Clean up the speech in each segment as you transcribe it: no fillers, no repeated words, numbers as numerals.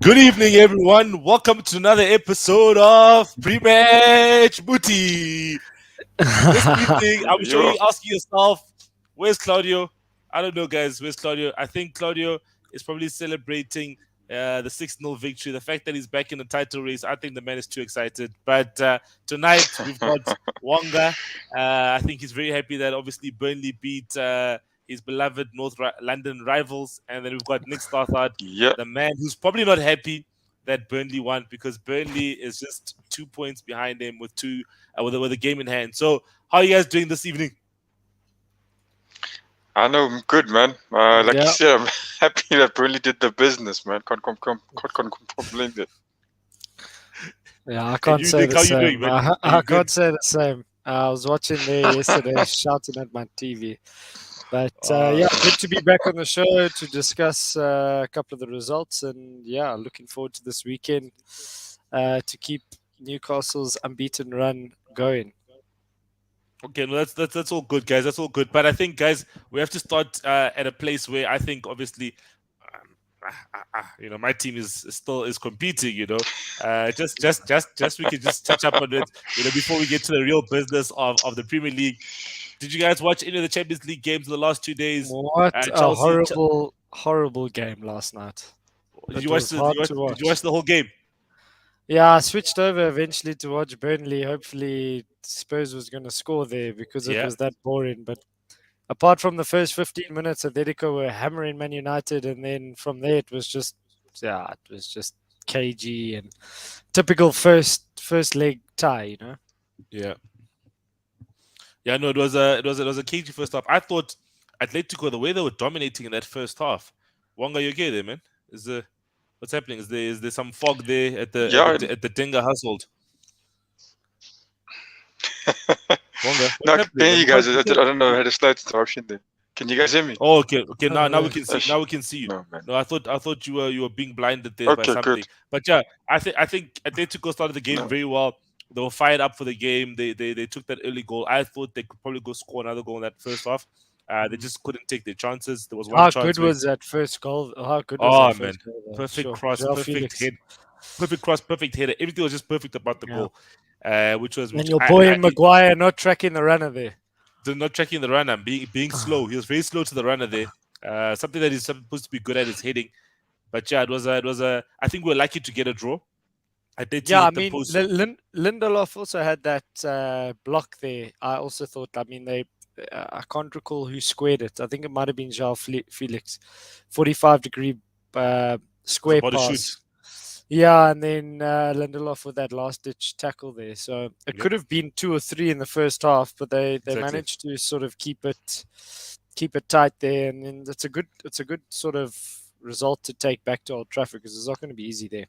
Good evening, everyone. Welcome to another episode of PrematchMuti. This evening, I'm sure Yo, you're asking yourself, where's Claudio? I don't know, guys. Where's Claudio? I think Claudio is probably celebrating the 6-0 victory. The fact that he's back in the title race, I think the man is too excited. But tonight, we've got Wonga. I think he's very happy that obviously Burnley beat his beloved London rivals. And then we've got Nick Starthard, yeah, the man who's probably not happy that Burnley won because Burnley is just 2 points behind him with with a game in hand. So, how are you guys doing this evening? I know I'm good, man. Like you Yeah. said, I'm happy that Burnley did the business, man. Can't complain it. Yeah, I And can't you, say Nick, the how you doing, same. man? I Are you good? can't say the same. I was watching there yesterday, shouting at my TV. But yeah, good to be back on the show to discuss a couple of the results. And yeah, looking forward to this weekend to keep Newcastle's unbeaten run going. Okay, no, that's all good, guys. That's all good. But I think, guys, we have to start at a place where I think, obviously, my team is still competing. Just we can just touch up on it. Before we get to the real business of the Premier League. Did you guys watch any of the Champions League games in the last 2 days? What a Chelsea. horrible game last night. Did It you watch was hard to watch. Did you watch the whole game? Yeah, I switched over eventually to watch Burnley. Hopefully, Spurs was going to score there because it was that boring. But apart from the first 15 minutes, Atletico were hammering Man United, and then from there it was just cagey and typical first leg tie. Yeah. Yeah, no, it was a cagey first half. I thought Atletico, the way they were dominating in that first half. Wonga, you okay there, man? What's happening? Is there some fog there at the Denga household? Wonga, No, what's happening? can you guys? I don't know. I had a slight interruption there. Can you guys hear me? Oh, okay. Now we can see. Now we can see you. No, man. No, I thought you were being blinded there by Okay, something. good. But yeah, I think Atletico started the game very well. They were fired up for the game. They took that early goal. I thought they could probably go score another goal in that first half. They just couldn't take their chances. There was one How chance. good was that first goal? How good was Oh that man, first goal? perfect cross, João perfect Felix. head, perfect cross, perfect header. Everything was just perfect about the goal. Which and your boy Maguire not tracking the runner there. Not tracking the runner, being slow. He was very slow to the runner there. Something that he's supposed to be good at is heading. But yeah, it was a. I think we're lucky to get a draw. I mean, Lindelof also had that block there. I also thought. I mean, I can't recall who squared it. I think it might have been João Felix, 45-degree square pass. Yeah, and then Lindelof with that last-ditch tackle there. So it could have been 2 or 3 in the first half, but they managed to sort of keep it tight there, and then it's a good sort of result to take back to Old Trafford because it's not going to be easy there.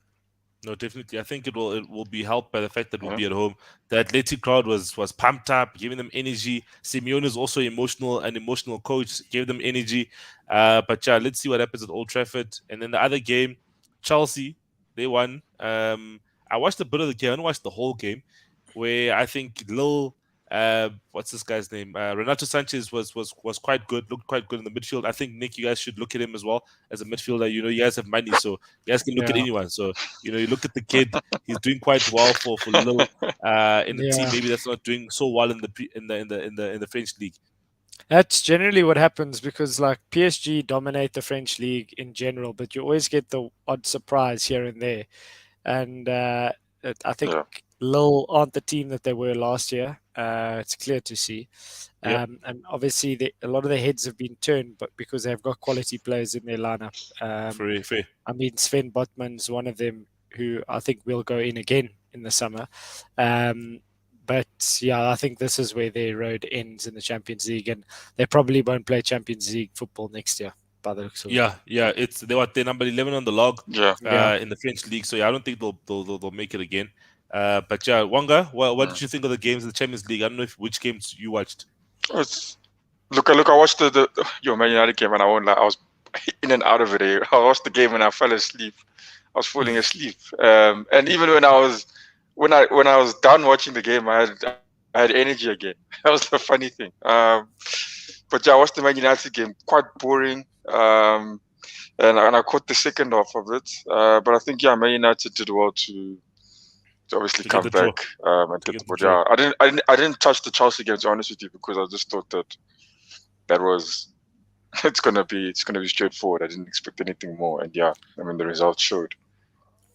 No, definitely. I think it will be helped by the fact that we'll be at home. The Athletic crowd was pumped up, giving them energy. Simeone is also an emotional coach, gave them energy. But yeah, let's see what happens at Old Trafford. And then the other game, Chelsea, they won. I watched a bit of the game. I didn't watch the whole game, where I think what's this guy's name? Renato Sanchez was quite good, looked quite good in the midfield. I think, Nick, you guys should look at him as well as a midfielder. You guys have money, so you guys can look at anyone. So, you look at the kid, he's doing quite well for Lille in the team. Maybe that's not doing so well in the French league. That's generally what happens because like PSG dominate the French league in general, but you always get the odd surprise here and there. And I think Lille aren't the team that they were last year. It's clear to see. And obviously a lot of the heads have been turned, but because they've got quality players in their lineup. Fair. I mean, Sven Botman's one of them who I think will go in again in the summer. But yeah, I think this is where their road ends in the Champions League, and they probably won't play Champions League football next year. By the looks of it. Yeah. They're number 11 on the log. In the French league, so I don't think they'll make it again. But yeah, Wonga, what did you think of the games in the Champions League? I don't know which games you watched. Look! I watched the Man United game, and I won't lie, I was in and out of it. I watched the game and I fell asleep. I was falling asleep, and even when I was done watching the game, I had energy again. That was the funny thing. But yeah, I watched the Man United game. Quite boring. and I caught the second half of it. But I think Man United did well to obviously To come get the back and get the ball. draw. Yeah, I didn't touch the Chelsea game, to be honest with you, because I just thought that was it's gonna be straightforward. I didn't expect anything more, and I mean the results showed.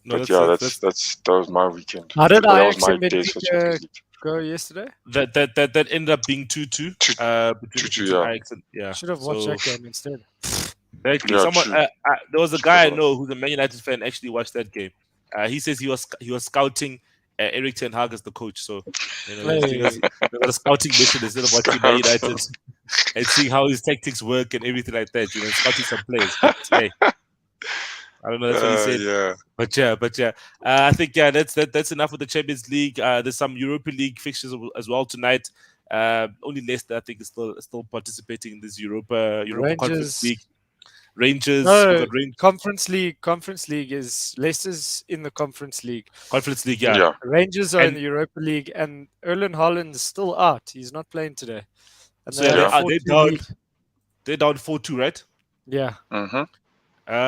No, But that's that was my weekend. How did That was Ajax my and days for Champions Benfica League. go yesterday? that ended up being 2-2 between Ajax and Should have watched that game instead. Exactly. Yeah, Someone true. there was a guy I know who's a Man United fan actually watched that game. He says he was scouting Erik ten Hag as the coach. So he was a scouting mission instead of watching Man United and seeing how his tactics work and everything like that. Scouting some players. But hey, I don't know. That's what he said. Yeah. But I think that's enough with the Champions League. There's some Europa League fixtures as well tonight. Only Leicester, I think, is still participating in this Europa Conference League. Rangers. No, Conference League is Leicester's in the Conference League. Conference League, yeah. Rangers are in the Europa League, and Erling Haaland's still out. He's not playing today. And so they're down 4-2, right? Yeah.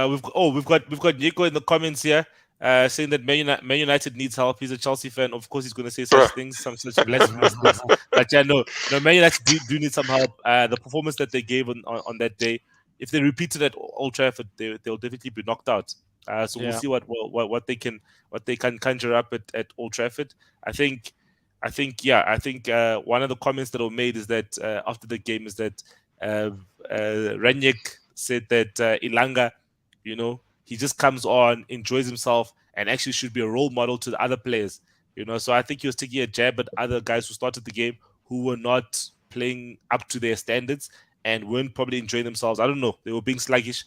We've got Nico in the comments here. Saying that Man United needs help. He's a Chelsea fan. Of course, he's going to say such things, some such blasphemous things. But no, Man United do need some help. The performance that they gave on that day, if they repeated at Old Trafford, they'll definitely be knocked out. So we'll see what they can conjure up at Old Trafford. I think one of the comments that were made is that after the game is that Ranić said that Elanga, he just comes on, enjoys himself, and actually should be a role model to the other players. So I think he was taking a jab at other guys who started the game who were not playing up to their standards and weren't probably enjoying themselves. I don't know. They were being sluggish.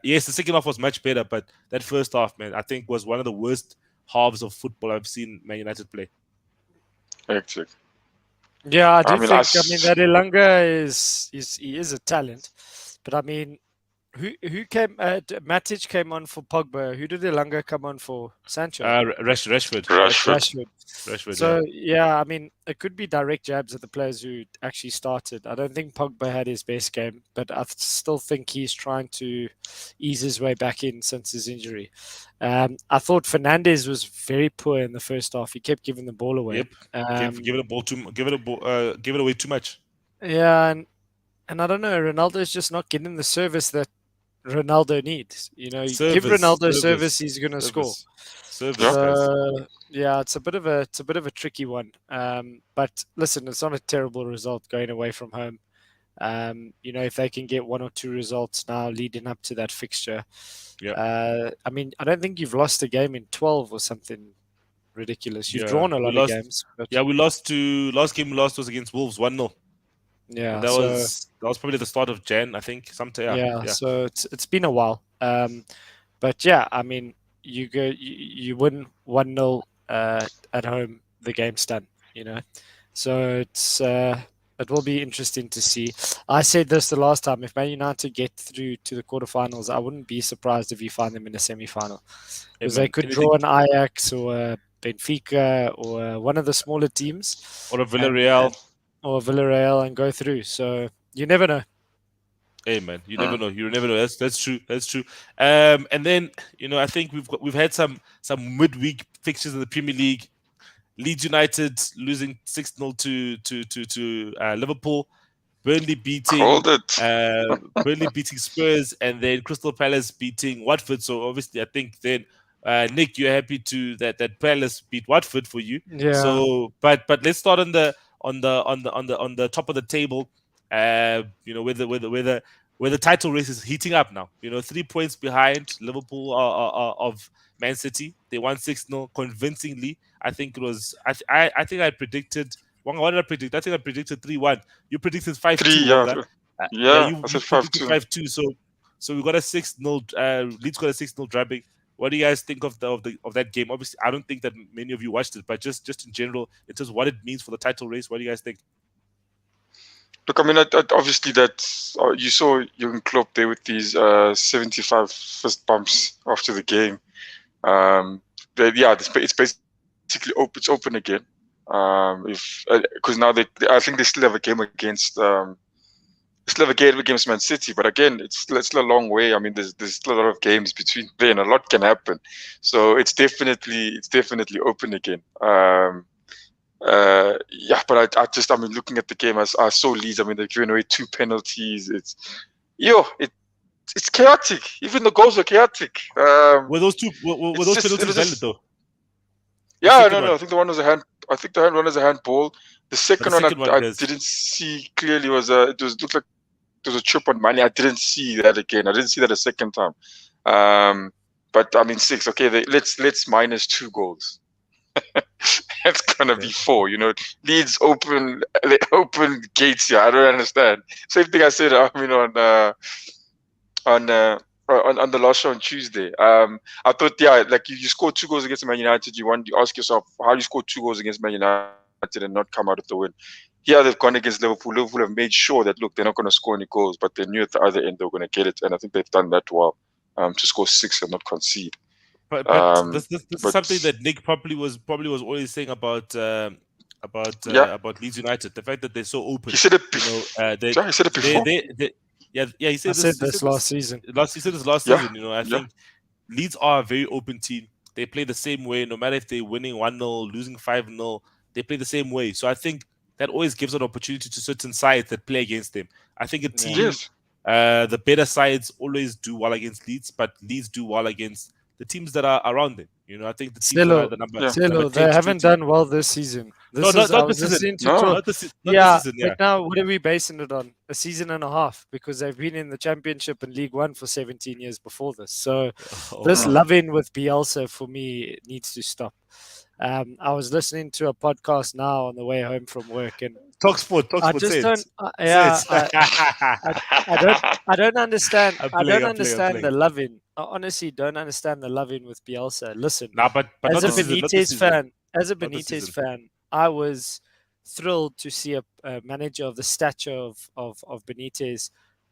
Yes, the second half was much better, but that first half, man, I think was one of the worst halves of football I've seen Man United play. Hectic. Yeah, I think that Elanga is a talent, but I mean, who came? Matic came on for Pogba. Who did Elanga come on for? Sancho. Rashford. So I mean, it could be direct jabs at the players who actually started. I don't think Pogba had his best game, but I still think he's trying to ease his way back in since his injury. I thought Fernandes was very poor in the first half. He kept giving the ball away. Yep. Give it away too much. Yeah, and I don't know. Ronaldo's just not getting the service that Ronaldo needs. Give Ronaldo service, he's going to score. It's a bit of a tricky one. But listen, it's not a terrible result going away from home. If they can get one or two results now leading up to that fixture. I mean, I don't think you've lost a game in 12 or something ridiculous. You've drawn a lot of games. But last game we lost was against Wolves 1-0. Yeah, that was probably the start of Jan, I think. So it's been a while. But I mean, you win 1-0 at home, the game's done. So it will be interesting to see. I said this the last time: if Man United get through to the quarterfinals, I wouldn't be surprised if you find them in a semi-final, because they could draw an Ajax or a Benfica or one of the smaller teams, or a Villarreal. And go through. So you never know. Hey man, you never know. You never know. That's true. And then I think we've had some midweek fixtures in the Premier League. Leeds United losing 6-0 to Liverpool. Burnley beating Spurs, and then Crystal Palace beating Watford. So obviously, I think then Nick, you're happy that Palace beat Watford for you. Yeah. So, but let's start on the top of the table. Where the title race is heating up now. 3 points behind Liverpool of Man City. They won 6-0 convincingly. I think it was. I think I predicted. What did I predict? I think I predicted 3-1. You predicted 5-2. I said 5-2. 5-2. So we got a 6-0. Leeds got a 6-0 drubbing. What do you guys think of that game? Obviously, I don't think that many of you watched it, but just in general, in terms of what it means for the title race, what do you guys think? Look, I mean, obviously that you saw Jurgen Klopp there with these 75 fist bumps after the game. It's basically it's open again. Because now I think they still have a game against still have a game against Man City, but again, it's still a long way. I mean, there's still a lot of games between there, and a lot can happen. So it's definitely open again. Yeah, but I mean, looking at the game, I saw Leeds. I mean, they're giving away 2 penalties. It's chaotic. Even the goals are chaotic. Were those penalties valid though? Yeah, no. I think the one was a hand. I think the one was a handball. The second one I didn't see clearly. Looked like there was a chip on Mane. I didn't see that again. I didn't see that a second time. But I mean 6. Okay, let's minus 2 goals. It's gonna be 4. You know, Leeds open gates here. I don't understand. Same thing I said. I mean on the last show on Tuesday. I thought, yeah, like you scored 2 goals against Man United. You ask yourself, how do you score 2 goals against Man United and not come out of the win? Here they've gone against Liverpool. Liverpool have made sure that, look, they're not going to score any goals, but they knew at the other end they were going to get it, and I think they've done that well, to score 6 and not concede. But this is something that Nick probably was always saying about Leeds United. The fact that they're so open. He said it. He said it before. He said this last season. He said this last season. You know, I think Leeds are a very open team. They play the same way, no matter if they're winning 1-0, losing 5-0. They play the same way. So I think that always gives an opportunity to certain sides that play against them. I think a team, the better sides always do well against Leeds, but Leeds do well against the teams that are around them. You know, I think the teams that are the number 10 they haven't done well this season. Not this season. But now what are we basing it on? A season and a half, because they've been in the Championship and League One for 17 years before this. So this love-in with Bielsa for me needs to stop. I was listening to a podcast now on the way home from work, and I just don't. I don't understand. I don't understand the love-in. I honestly don't understand the love-in with Bielsa. Listen, but as a Benitez fan, I was thrilled to see a manager of the stature of Benitez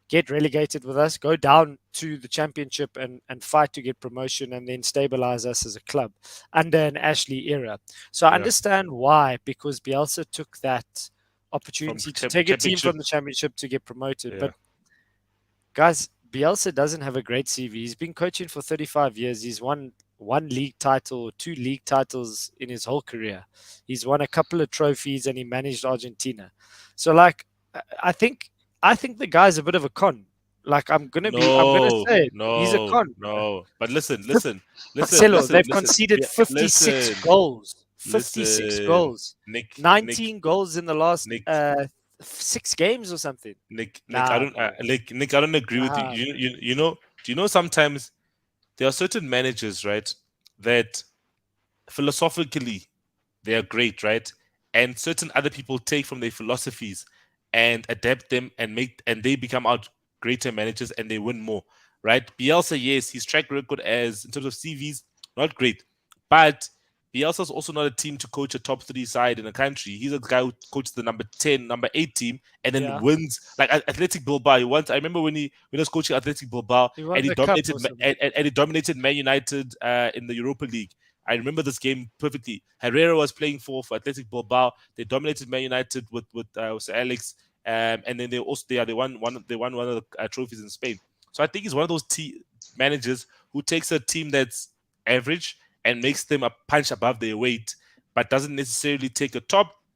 get relegated with us, go down to the Championship and fight to get promotion, and then stabilize us as a club under an Ashley era. So I understand why, because Bielsa took that opportunity to take a team from the Championship to get promoted. But guys, Bielsa doesn't have a great CV. He's been coaching for 35 years. He's won 1 league title or 2 league titles in his whole career. He's won a couple of trophies, and he managed Argentina. So, like, I think the guy's a bit of a con. Like, I'm gonna say it. He's a con. No, but listen. Marcelo, they've conceded 56 goals. 56 goals. 19 goals in the last 6 games or something. Nick, I don't agree with you. You know, do you know sometimes there are certain managers, right, that philosophically they are great, right, and certain other people take from their philosophies and adapt them and they become out greater managers and they win more, right? Bielsa, yes, his track record as in terms of CVs, not great, but Bielsa's also not a team to coach a top 3 side in a country. He's a guy who coaches the number 10, number 8 team, and then wins like Athletic Bilbao. I remember when he was coaching Athletic Bilbao, and he dominated Man United in the Europa League. I remember this game perfectly. Herrera was playing for Athletic Bilbao. They dominated Man United with Sir Alex, and then they won one of the trophies in Spain. So I think he's one of those managers who takes a team that's average and makes them a punch above their weight, but doesn't necessarily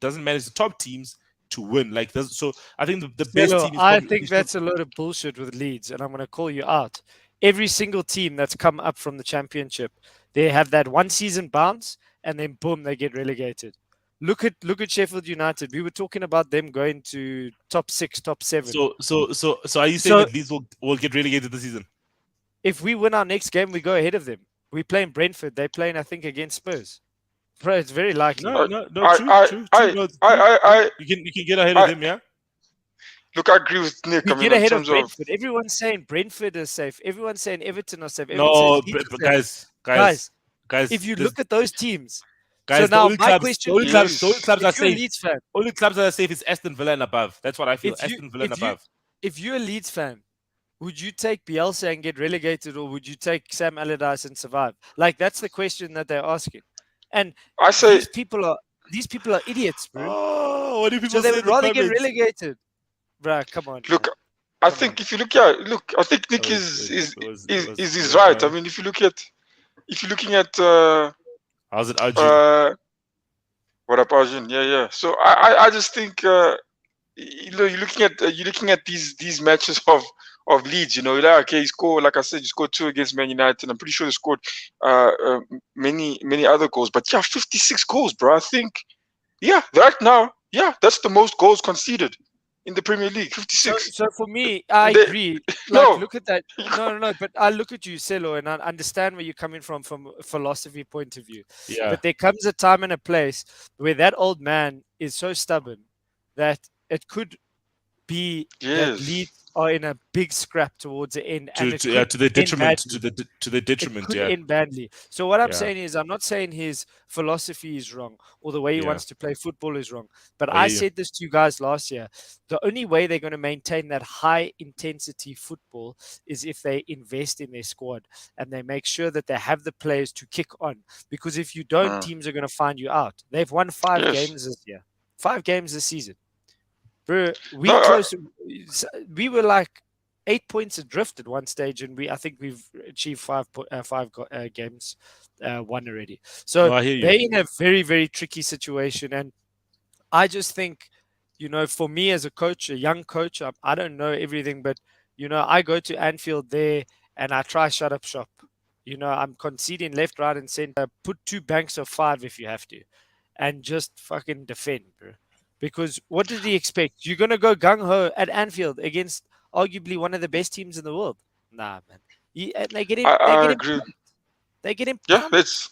doesn't manage the top teams to win. So I think the best team. I think that's a load of bullshit with Leeds, and I'm going to call you out. Every single team that's come up from the Championship, they have that 1 season bounce, and then boom, they get relegated. Look at Sheffield United. We were talking about them going to top 6, top 7. So are you saying that Leeds will get relegated this season? If we win our next game, we go ahead of them. We play in Brentford. They're playing, I think, against Spurs. Bro, it's very likely. True. You can get ahead of them, yeah? Look, I agree with Nick. We get ahead of Brentford. Everyone's saying Brentford is safe. Everyone's saying Everton are safe. Guys. If you look at those teams, guys, so now my question is, only clubs are safe. Leeds fan, only clubs that are safe is Aston Villa and above. That's what I feel. Aston Villa and above. If you're a Leeds fan, would you take Bielsa and get relegated, or would you take Sam Allardyce and survive? Like, that's the question that they're asking. And I say these people are idiots, bro. Oh, what do people so they say? would rather get relegated, bro. Come on. Look, I think if you look I think Nick is right. I mean, if you're looking at how's it Arjun? What up, Arjun? Yeah. So I just think you're looking at these matches of Leeds. You're like, okay, he scored, like I said, you scored 2 against Man United. I'm pretty sure they scored many other goals. But yeah, 56 goals, bro. I think right now, that's the most goals conceded in the Premier League. 56. So for me, I agree. No. Look at that. No. But I look at you, Selo, and I understand where you're coming from a philosophy point of view. Yeah. But there comes a time and a place where that old man is so stubborn that it could be that Leeds are in a big scrap towards the end, and to the detriment. It could end badly. So what I'm saying is, I'm not saying his philosophy is wrong or the way he wants to play football is wrong. But I said this to you guys last year. The only way they're going to maintain that high intensity football is if they invest in their squad and they make sure that they have the players to kick on. Because if you don't, teams are going to find you out. They've won 5 games this year, 5 games this season. Bro, we were like 8 points adrift at one stage, and I think we've achieved 5 games won already. So they're in a very, very tricky situation, and I just think, for me as a coach, a young coach, I don't know everything, but I go to Anfield there and I try shut up shop. I'm conceding left, right, and center. Put 2 banks of 5 if you have to, and just fucking defend, bro. Because what did he expect? You're going to go gung-ho at Anfield against arguably one of the best teams in the world? Nah, man. They get him. They get him. Yeah, that's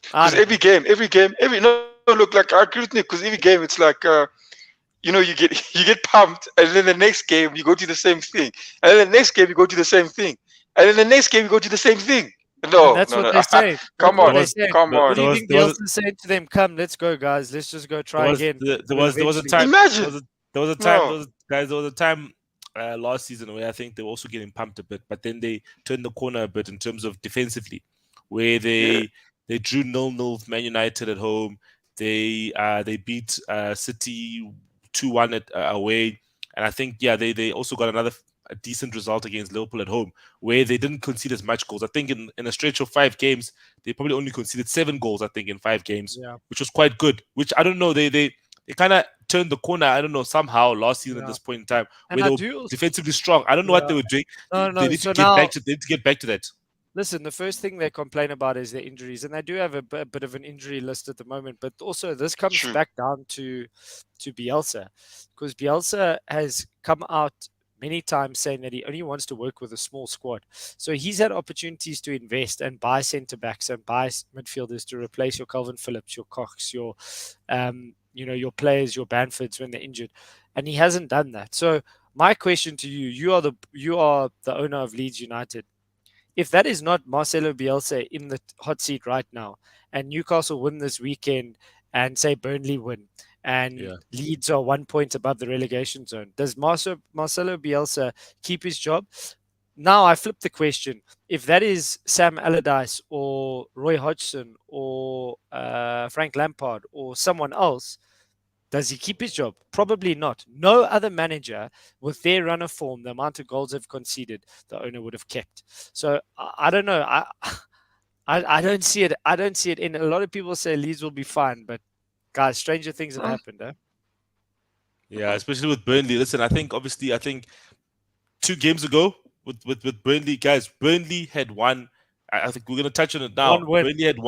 because every game. Look, like I agree with Nick, because every game it's like you get pumped, and then the next game you go to the same thing, and then the next game you go to the same thing, and then the next game you go to the same thing. No, that's what they say. Come on. What do you think Bielsa said to them? Come, let's go, guys. Let's just go try again. There was a time. Imagine. There was a time last season where I think they were also getting pumped a bit, but then they turned the corner a bit in terms of defensively, where they drew 0-0 with Man United at home. They beat City 2-1 away, and I think they also got a decent result against Liverpool at home, where they didn't concede as much goals. I think in a stretch of 5 games, they probably only conceded 7 goals, I think, in 5 games, which was quite good. Which I don't know, they kind of turned the corner, I don't know, somehow last season at this point in time, where they were defensively strong. I don't know what they were doing. They need to get back to that. Listen, the first thing they complain about is their injuries, and they do have a bit of an injury list at the moment. But also, this comes back down to Bielsa, because Bielsa has come out many times saying that he only wants to work with a small squad. So he's had opportunities to invest and buy centre backs and buy midfielders to replace your Calvin Phillips, your Cox, your your players, your Bamfords when they're injured, and he hasn't done that. So my question to you: you are the owner of Leeds United. If that is not Marcelo Bielsa in the hot seat right now, and Newcastle win this weekend, and say Burnley win, and Leeds are 1 point above the relegation zone, does Marcelo Bielsa keep his job? Now I flip the question. If that is Sam Allardyce or Roy Hodgson or Frank Lampard or someone else, does he keep his job? Probably not. No other manager with their run of form, the amount of goals they've conceded, the owner would have kept. So I don't know. I don't see it. I don't see it. And a lot of people say Leeds will be fine, but guys, stranger things have happened, eh? Yeah, especially with Burnley. Listen, I think 2 games ago with Burnley, guys, Burnley had won. I think we're gonna touch on it now. Burnley had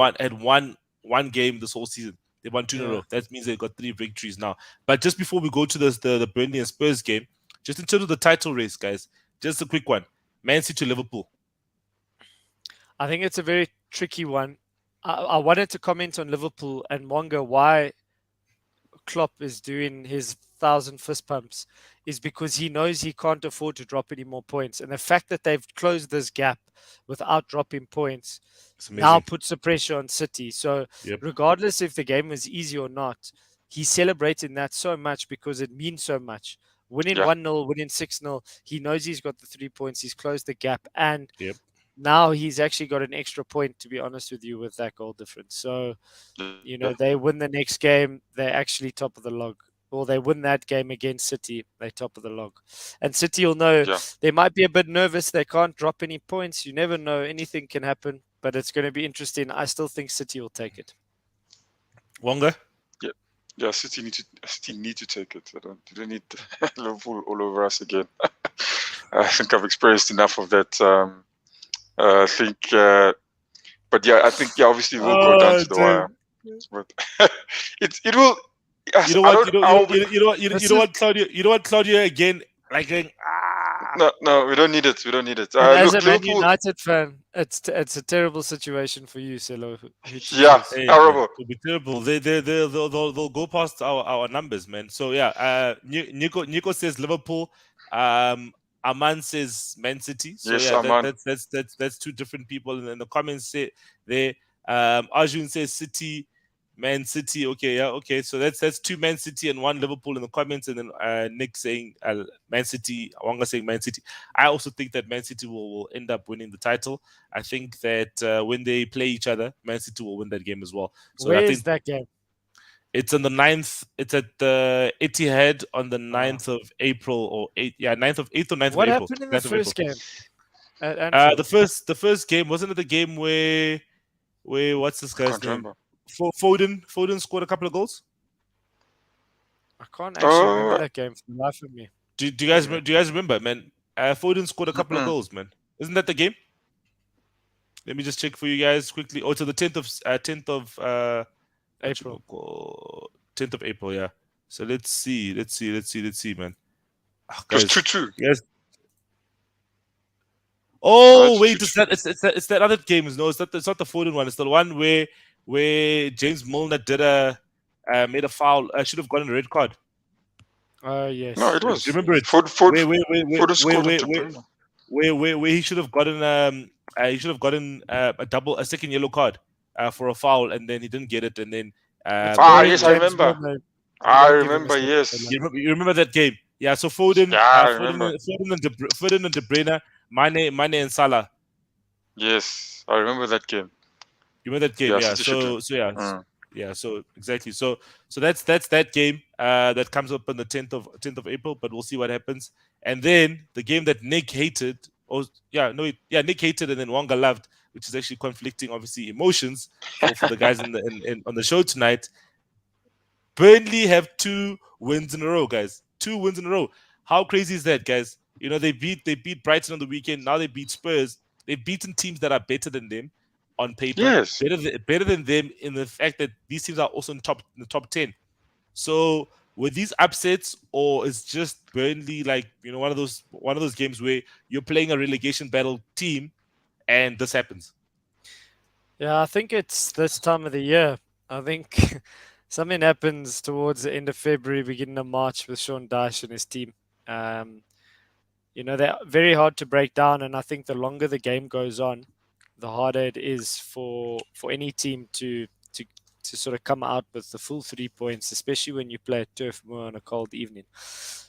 won one game this whole season. They won 2 in a row. That means they've got 3 victories now. But just before we go to the Burnley and Spurs game, just in terms of the title race, guys, just a quick one. Man City to Liverpool. I think it's a very tricky one. I wanted to comment on Liverpool and wonder why Klopp is doing his 1,000 fist pumps is because he knows he can't afford to drop any more points. And the fact that they've closed this gap without dropping points now puts the pressure on City. So regardless if the game was easy or not, he's celebrating that so much because it means so much. Winning 1-0, winning 6-0, he knows he's got the 3 points. He's closed the gap. And now he's actually got an extra point, to be honest with you, with that goal difference. So, they win the next game. They're actually top of the log. or they win that game against City, they're top of the log. And City will know they might be a bit nervous. They can't drop any points. You never know. Anything can happen, but it's going to be interesting. I still think City will take it. Wonga? Yeah, City need to take it. They don't need Liverpool all over us again. I think I've experienced enough of that. I think, but yeah, I think obviously we'll go down to the wire. But it will. You know what? You know what, Claudio again, like going, No, we don't need it. We don't need it. As a Man United fan, it's a terrible situation for you, Selo. Yeah, terrible. It'll be terrible. They'll go past our numbers, man. So yeah, Nico says Liverpool. Aman says Man City. So yes, yeah, that's two different people in the comments. Say there. Arjun says City. Man City, okay. So that's two Man City and one Liverpool in the comments, and then Nick saying Man City, Wanga saying Man City. I also think that Man City will end up winning the title. I think that when they play each other, Man City will win that game as well. So where is that game? It's on the 9th. It's at the Etihad on the 9th of April or 8th. Yeah, 9th of 8th or 9th of April. What happened in the first game? The first game, wasn't it the game where what's this guy's name? Foden scored a couple of goals. I can't actually remember that game for the life of me. Do you guys remember, man? Foden scored a couple of goals, man. Isn't that the game? Let me just check for you guys quickly. Oh, to the 10th of April. 10th of April, yeah. So let's see, man. Guys, 2-2. Yes. Oh wait, it's that other game. No, it's not the Foden one. It's the one where James Milner made a foul. Should have gotten a red card. Yes. No, it was. Remember it? Where he should have gotten a second yellow card for a foul, and then he didn't get it, and then yes, I remember. Yes. You remember that game? Yeah. So Foden, Foden and De Bruyne, Mane and Salah. Yes, I remember that game. You remember that game? Yeah. Yeah. So exactly. So that's that game that comes up on the 10th of April. But we'll see what happens. And then the game that Nick hated, Nick hated, and then Wanga loved, which is actually conflicting, obviously, emotions for the guys on the show tonight. Burnley have 2 wins in a row, guys. 2 wins in a row. How crazy is that, guys? You know, they beat Brighton on the weekend. Now they beat Spurs. They've beaten teams that are better than them on paper. Yes. Better than them in the fact that these teams are also in the top 10. So were these upsets, or is just Burnley like, you know, one of those games where you're playing a relegation battle team and this happens? Yeah, I think it's this time of the year. I think something happens towards the end of February, beginning of March with Sean Dyche and his team. You know, they're very hard to break down, and I think the longer the game goes on, the harder it is for any team to sort of come out with the full 3 points, especially when you play at Turf Moor on a cold evening.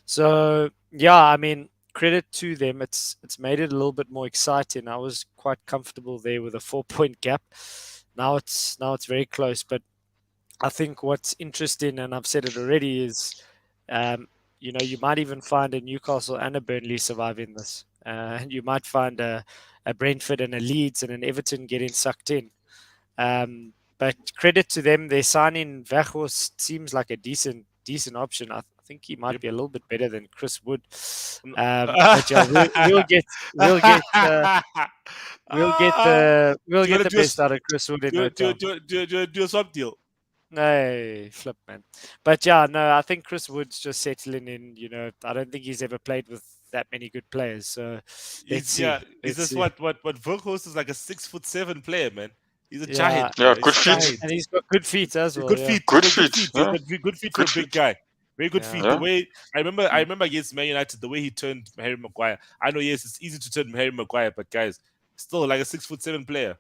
So yeah, I mean, credit to them. It's made it a little bit more exciting. I was quite comfortable there with a 4-point gap. Now it's very close. But I think what's interesting, and I've said it already, is you know, you might even find a Newcastle and a Burnley surviving this. You might find a Brentford and a Leeds and an Everton getting sucked in. But credit to them, their signing Weghorst seems like a decent option. I think he might be a little bit better than Chris Wood. But yeah, we'll get the best out of Chris Wood in no time. Do a swap deal. No, flip, man. But yeah, no, I think Chris Wood's just settling in. You know, I don't think he's ever played with that many good players. So let's see. Is this what Weghorst is, like a 6'7" player, man? He's a giant. Yeah, good feet. And he's got good feet as well. Good feet. Good feet for a big guy. Very good feet. The way I remember against Man United, the way he turned Harry Maguire. I know, yes, it's easy to turn Harry Maguire, but guys, still like a 6'7" player.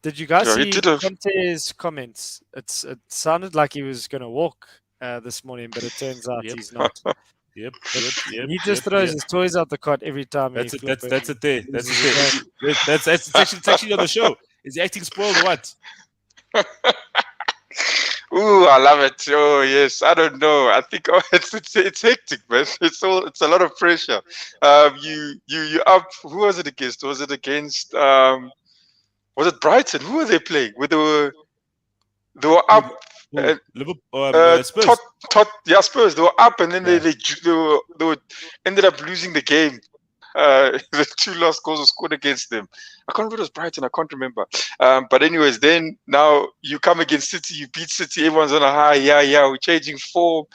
Did you guys see Conte's comments? It sounded like he was going to walk this morning, but it turns out he's not. Yep. He just throws his toys out the cot every time. That's it there. It's actually on the show. Is he acting spoiled or what? Ooh, I love it. Oh yes, I don't know. I think it's hectic, man. It's a lot of pressure. You up? Who was it against? Was it against was it Brighton? Who were they playing? They were up. Liverpool, Spurs. Yeah, Spurs. They were up, and then Yeah. they were ended up losing the game. The 2 last goals were scored against them. I can't remember if it was Brighton. I can't remember. But anyways, then now you come against City, you beat City. Everyone's on a high. Yeah, we're changing form,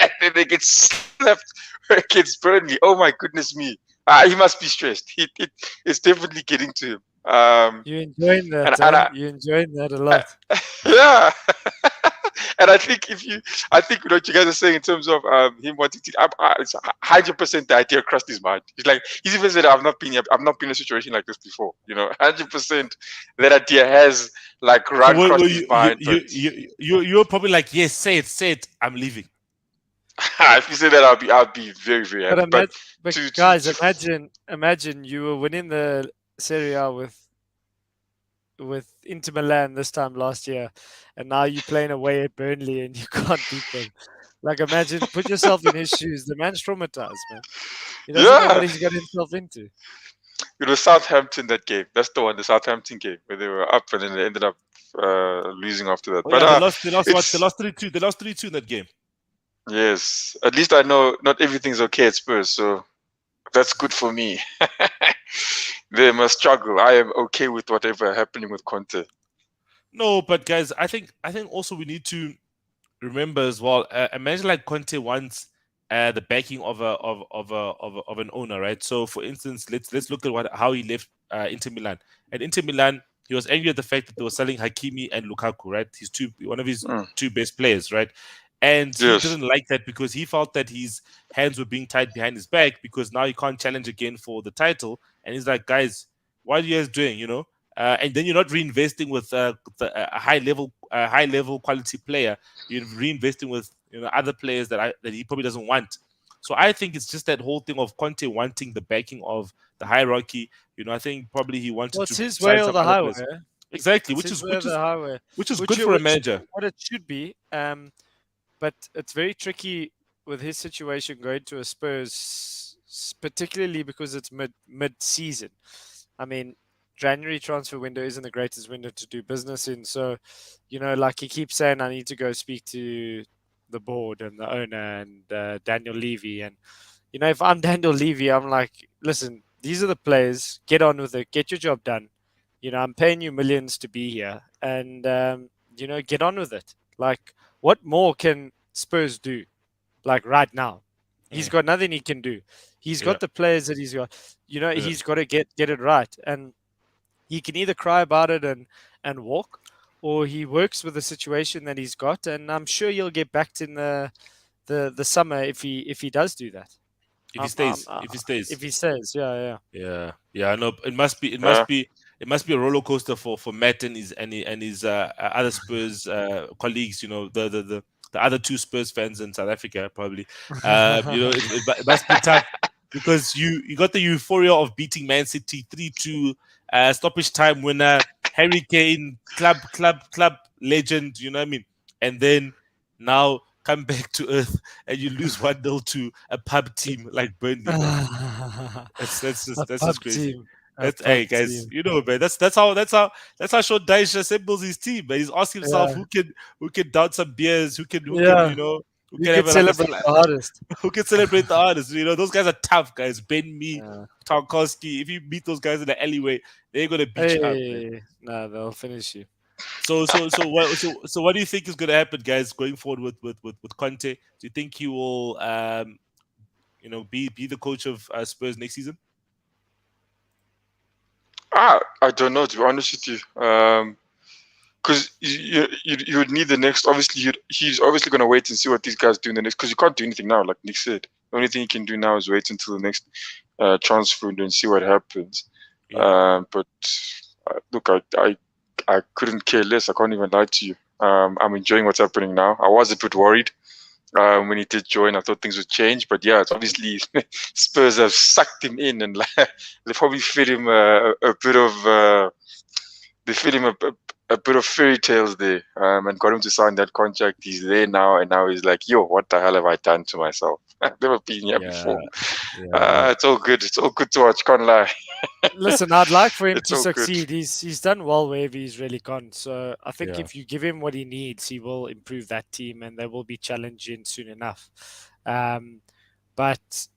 and then they get slapped against Burnley. Oh my goodness me! He must be stressed. It's definitely getting to him. You're enjoying that, you're enjoying that a lot. Yeah. And I think what you guys are saying in terms of him wanting to, it's 100% the idea crossed his mind. He's even said, I've not been in a situation like this before. 100% that idea has run across his mind. You're probably like, yes, say it, I'm leaving. If you say that, I'll be very, very happy. But guys, imagine you were winning the Serie A with Inter Milan this time last year, and now you're playing away at Burnley and you can't beat them. Imagine, put yourself in his shoes. The man's traumatized, man. He doesn't know what he's got himself into. It was Southampton, that game. That's the one, the Southampton game, where they were up and then they ended up losing after that. But they lost 3-2. They lost 3-2 in that game. Yes, at least I know not everything's okay at Spurs, so that's good for me. They must struggle. I am okay with whatever happening with Conte. No, but guys, I think also we need to remember as well. Imagine Conte wants the backing of an owner, right? So, for instance, let's look at how he left Inter Milan. At Inter Milan, he was angry at the fact that they were selling Hakimi and Lukaku, right? One of his two best players, right? And he didn't like that because he felt that his hands were being tied behind his back because now he can't challenge again for the title. And he's like, guys, what are you guys doing? And then you're not reinvesting with a high level quality player. You're reinvesting with other players that he probably doesn't want. So I think it's just that whole thing of Conte wanting the backing of the hierarchy. I think probably he wanted to. It's his way or the highway. Exactly, which is good for a manager. What it should be. But it's very tricky with his situation going to a Spurs, particularly because it's mid-season. I mean, January transfer window isn't the greatest window to do business in. So, he keeps saying, I need to go speak to the board and the owner and Daniel Levy. And, if I'm Daniel Levy, I'm like, listen, these are the players. Get on with it. Get your job done. I'm paying you millions to be here. And, get on with it. What more can Spurs do, right now? He's got nothing he can do. He's got the players that he's got. He's got to get it right. And he can either cry about it and walk, or he works with the situation that he's got. And I'm sure he'll get backed in the summer if he does do that. If he stays, yeah. I know. It must be a roller coaster for Matt and his other Spurs colleagues. The other two Spurs fans in South Africa probably. It must be tough because you got the euphoria of beating Man City 3-2, stoppage time winner, Harry Kane, club legend. You know what I mean? And then now come back to earth and you lose 1-0 to a pub team like Burnley. That's just crazy. Team. Hey guys, man, that's how Sean Dyche assembles his team. Man. He's asking himself who can down some beers, who can celebrate the hardest. Who can celebrate the hardest? Those guys are tough guys. Ben Mee, Tarkowski. If you meet those guys in the alleyway, they're gonna beat you up. Man. Nah, they'll finish you. So what do you think is gonna happen, guys, going forward with Conte? Do you think he will be the coach of Spurs next season? I don't know, to be honest with you, because you would need the next. Obviously, he's obviously going to wait and see what these guys do in the next. Because you can't do anything now, like Nick said. The only thing you can do now is wait until the next transfer window and see what happens. Yeah. But look, I couldn't care less. I can't even lie to you. I'm enjoying what's happening now. I was a bit worried when he did join. I thought things would change, but yeah, it's obviously Spurs have sucked him in, and they probably fed him a bit of. They fed him a bit of fairy tales there, and got him to sign that contract. He's there now, and now he's like, yo, what the hell have I done to myself? I've never been here before. It's all good. It's all good to watch. Can't lie. Listen, I'd like for him It's to all good. succeed. He's done well wherever he's really gone. So I think if you give him what he needs, he will improve that team, and they will be challenging soon enough. But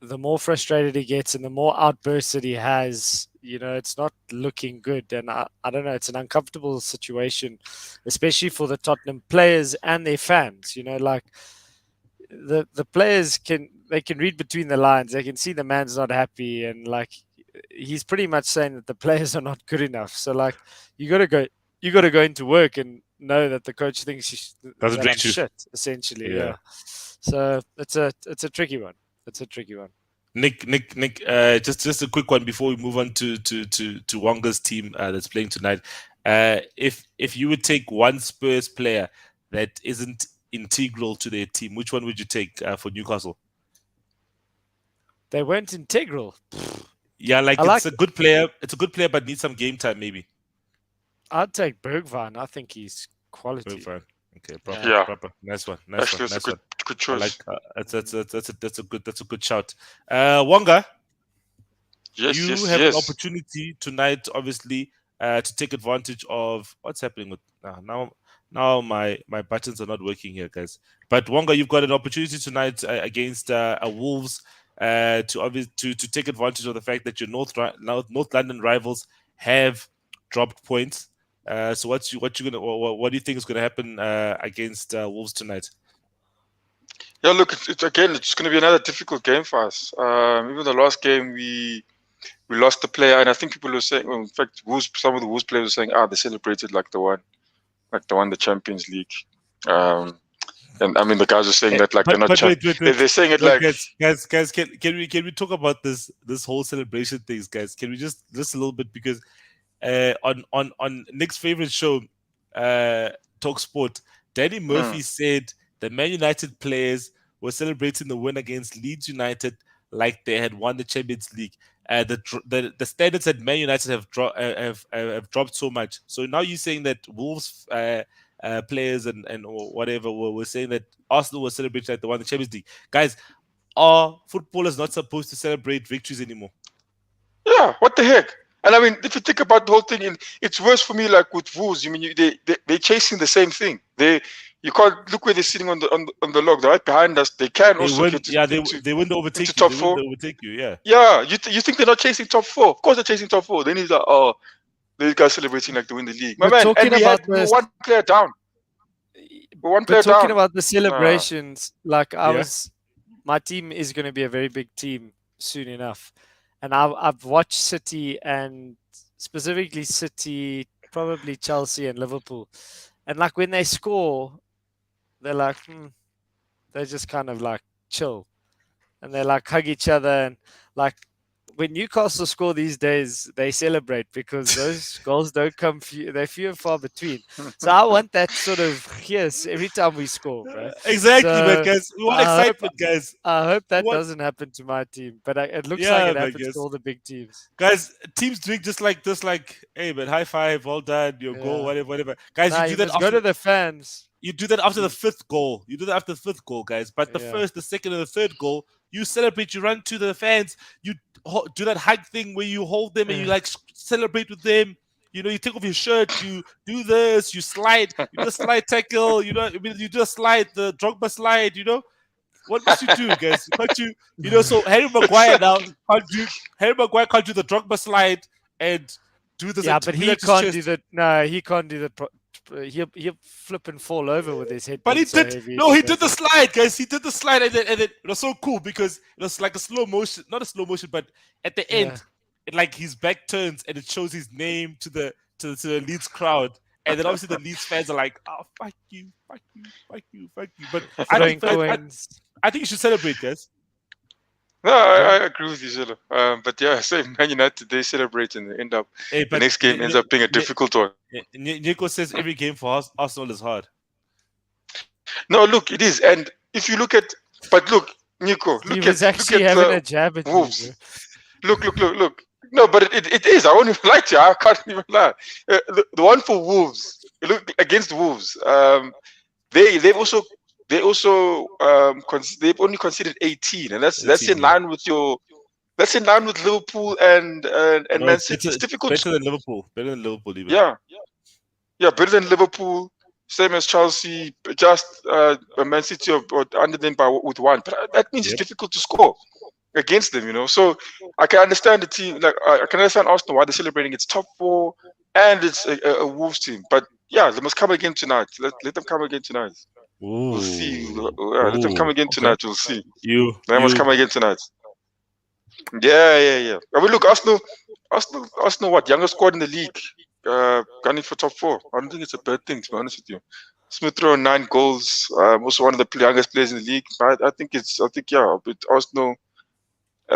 the more frustrated he gets and the more outbursts that he has, it's not looking good. And I don't know, it's an uncomfortable situation, especially for the Tottenham players and their fans. Like the players can read between the lines. They can see the man's not happy, and like he's pretty much saying that the players are not good enough. So like you got to go into work and know that the coach thinks that I'm shit, essentially. Yeah. So it's a tricky one. It's a tricky one. Nick, just a quick one before we move on to Wonga's team that's playing tonight. If you would take one Spurs player that isn't integral to their team, which one would you take for Newcastle? They weren't integral. Yeah, it's a good player. It's a good player, but needs some game time, maybe. I'd take Bergwijn. I think he's quality. Bergwijn. Okay, proper. Nice one. Actually, that's a good choice. That's a good shout. Wonga, you have an opportunity tonight, obviously, to take advantage of what's happening with now. My buttons are not working here, guys. But Wonga, you've got an opportunity tonight against Wolves to take advantage of the fact that your North London rivals have dropped points. So what do you think is gonna happen against Wolves tonight? Yeah, look, it's going to be another difficult game for us. Even the last game we lost the player, and I think people were saying, well, in fact, some of the Wolves players were saying, they celebrated like they won the Champions League. And I mean, the guys are saying that like they're not. Wait. They're saying it like guys. Can we talk about this whole celebration things, guys? Can we just a little bit, because on Nick's favorite show, Talk Sport, Danny Murphy said the Man United players were celebrating the win against Leeds United like they had won the Champions League. The standards at Man United have dropped so much. So now you're saying that Wolves players and whatever were saying that Arsenal was celebrating like they won the Champions League. Guys, are footballers not supposed to celebrate victories anymore? Yeah, what the heck? And I mean, if you think about the whole thing, it's worse for me. Like with Wolves, I mean, they're chasing the same thing. You can't look where they're sitting on the log. They're right behind us. They can also get to, they wouldn't overtake you. Top four. They wouldn't overtake you. Yeah. Yeah. You think they're not chasing top four? Of course they're chasing top four. Then he's like, these guys celebrating like they win the league. My man, and we had one player down. Talking about the celebrations, my team is going to be a very big team soon enough. And I've watched City, and specifically City, probably Chelsea and Liverpool. And like when they score, they're like, they just kind of like chill. And they like hug each other. And like when Newcastle score these days, they celebrate because those goals don't come, they're few and far between. So I want that sort of every time we score, right? Exactly, man, guys. We want excitement, guys. I hope that doesn't happen to my team, but it looks like it happens to all the big teams. Guys, teams doing just like, hey, man, high five, well done, your goal, whatever. Guys, you do that. Go to the fans. You do that after the fifth goal. Guys. But the second, and the third goal, you celebrate. You run to the fans. You do that hug thing where you hold them and you like celebrate with them. You take off your shirt. You do this. You slide. You do a slide tackle. You do a slide, the Drogba slide. What must you do, guys? Can't you? So Harry Maguire now can't do. Harry Maguire can't do the Drogba slide and do this. Yeah, but he can't do that. No, he can't do that. He'll flip and fall over with his head. But he did. He did the slide, guys. He did the slide, and then it was so cool because it was like a slow motion, not a slow motion, but at the end, it like his back turns and it shows his name to the Leeds crowd, and then obviously the Leeds fans are like, "Oh, fuck you." But I think you should celebrate, guys. No, I agree with you, Zilla. But yeah, same Man United, they celebrate and they end up. The next game ends up being a difficult one. Nico says every game for Arsenal is hard. No, look, it is. And if you look at, Nico, he was actually having a jab at Wolves. Look. No, but it is. I won't even lie to you. I can't even lie. The one for Wolves, look against Wolves. They've only conceded 18, and that's 18, in line with your. That's in line with Liverpool and no, Man City. It's difficult. Better than Liverpool. Better than Liverpool, even. Yeah, better than Liverpool. Same as Chelsea. Just Man City or under them with one. But that means it's difficult to score against them, you know. So I can understand the team. Like I can understand Arsenal why they're celebrating its top 4, and it's a Wolves team. But yeah, they must come again tonight. Let them come again tonight. We'll see. Let them come again tonight. We'll see. They must come again tonight. Yeah. I mean, look, Arsenal. What youngest squad in the league? Gunning for top 4. I don't think it's a bad thing, to be honest with you. Smith Rowe 9 goals. Also one of the youngest players in the league. I think but Arsenal,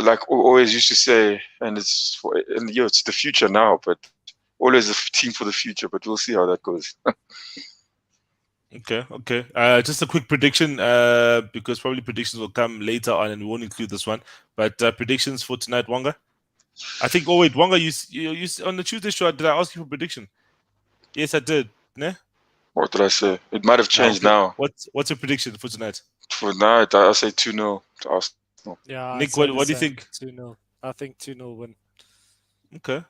like always used to say, and it's the future now, but always a team for the future. But we'll see how that goes. Okay. Just a quick prediction, because probably predictions will come later on, and we won't include this one. But predictions for tonight, Wanga. I think. Oh wait, Wanga, you on the Tuesday show, did I ask you for prediction? Yes, I did. Ne? What did I say? It might have changed now. What's your prediction for tonight? For tonight, I say 2-0 to Arsenal. Yeah, Nick, what do you think? 2-0. I think 2-0 win. Okay.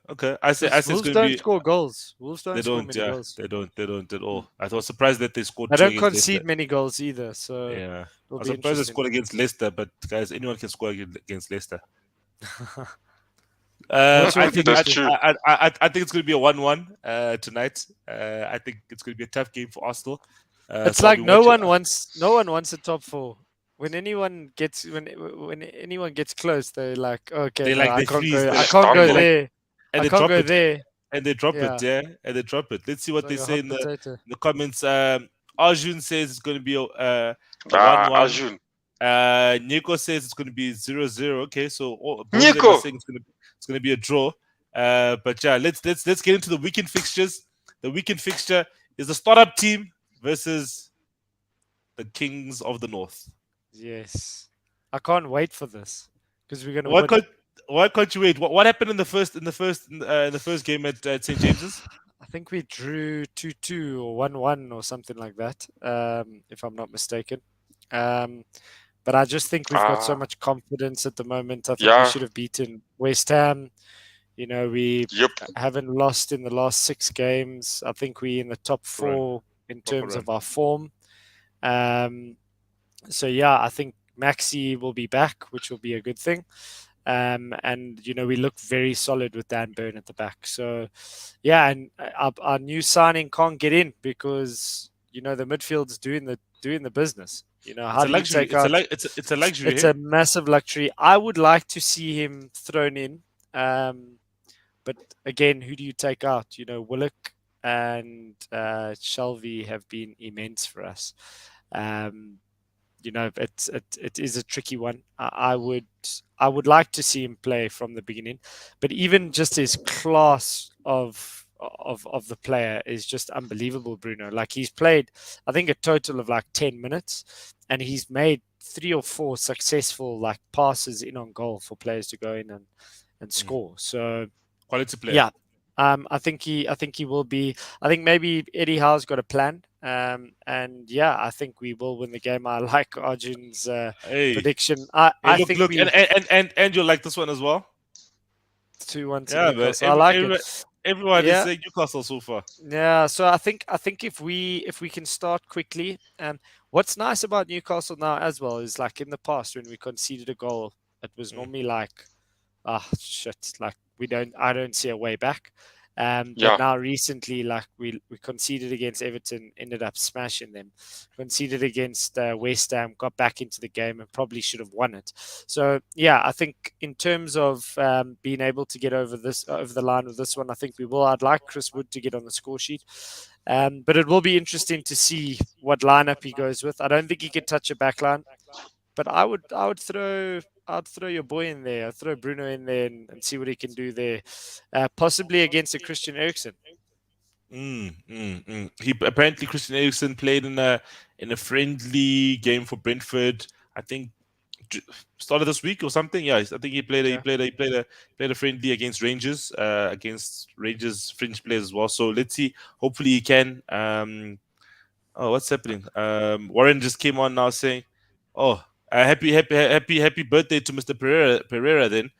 I say Wolves don't score goals. Wolves don't score many goals. They don't at all. I was surprised that they scored. They don't concede many goals either. So yeah, I was surprised they scored against Leicester. But guys, anyone can score against Leicester. I think it's going to be a 1-1 tonight. I think it's going to be a tough game for Arsenal. It's like no one wants a top 4. When anyone gets close, they're like, okay, I can't go there. And I can't go there. And they drop it, and they drop it. Let's see what they say in the comments. Arjun says it's going to be a 1-1. Nico says it's going to be 0-0. Okay, so Nico saying it's going to be a draw. But yeah, let's get into the weekend fixtures. The weekend fixture is the startup team versus the Kings of the North. Yes, I can't wait for this because we're gonna. Why can't you wait? What happened in the first game at St James's? I think we drew 2-2 or 1-1 or something like that, if I'm not mistaken. But I just think we've got so much confidence at the moment. I think we should have beaten West Ham. You know, we haven't lost in the last 6 games. I think we're in the top 4 in terms of our form. So yeah, I think Maxi will be back, which will be a good thing. And you know, we look very solid with Dan Burn at the back. So yeah, and our new signing can't get in because you know the midfield's doing the business. You know, how do you take out? It's a luxury. It's a massive luxury. I would like to see him thrown in, but again, who do you take out? You know, Willock and Shelby have been immense for us. You know, it is a tricky one. I would like to see him play from the beginning, but even just his class of the player is just unbelievable, Bruno. Like he's played, I think, a total of like 10 minutes, and he's made 3 or 4 successful like passes in on goal for players to go in and score. So quality player. Yeah. I think he will be. I think maybe Eddie Howe's got a plan. And yeah, I think we will win the game. I like Arjun's prediction. I think and you'll like this one as well. 2-1 to Newcastle. I like it. Everyone is saying Newcastle so far. Yeah, so I think if we can start quickly, what's nice about Newcastle now as well is like in the past when we conceded a goal, it was normally like, like I don't see a way back. But now recently, like we conceded against Everton, ended up smashing them. Conceded against West Ham, got back into the game and probably should have won it. So yeah, I think in terms of being able to get over the line with this one, I think we will. I'd like Chris Wood to get on the score sheet, but it will be interesting to see what lineup he goes with. I don't think he could touch a back line, but I would throw your boy in there. I'd throw Bruno in there and see what he can do there. Possibly against a Christian Eriksen. Apparently Christian Eriksen played in a friendly game for Brentford, I think start of this week or something. Yeah, I think he played a friendly against Rangers, Fringe players as well. So let's see. Hopefully he can. Oh, what's happening? Warren just came on now saying, "Oh, happy birthday to Mr. Pereira." Then,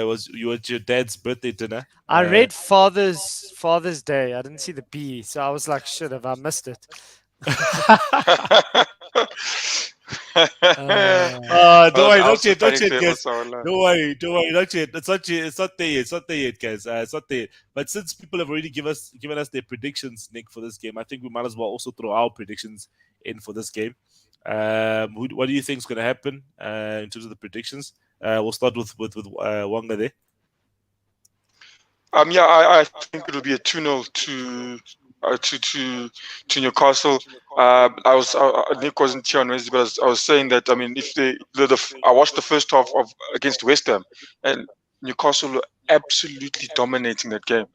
was your dad's birthday dinner? I read Father's Day. I didn't see the B, so I was like, "Shit, have I missed it?" Don't worry, not yet, guys. Also, don't worry, not yet. It's not there yet, guys. It's not there. But since people have already given us their predictions, Nick, for this game, I think we might as well also throw our predictions in for this game. What do you think is going to happen in terms of the predictions? We'll start with Wanga there. Yeah, I think it'll be a 2-0 to Newcastle. Nick wasn't here on Wednesday, but I was saying that, I mean, if I watched the first half of against West Ham, and Newcastle were absolutely dominating that game.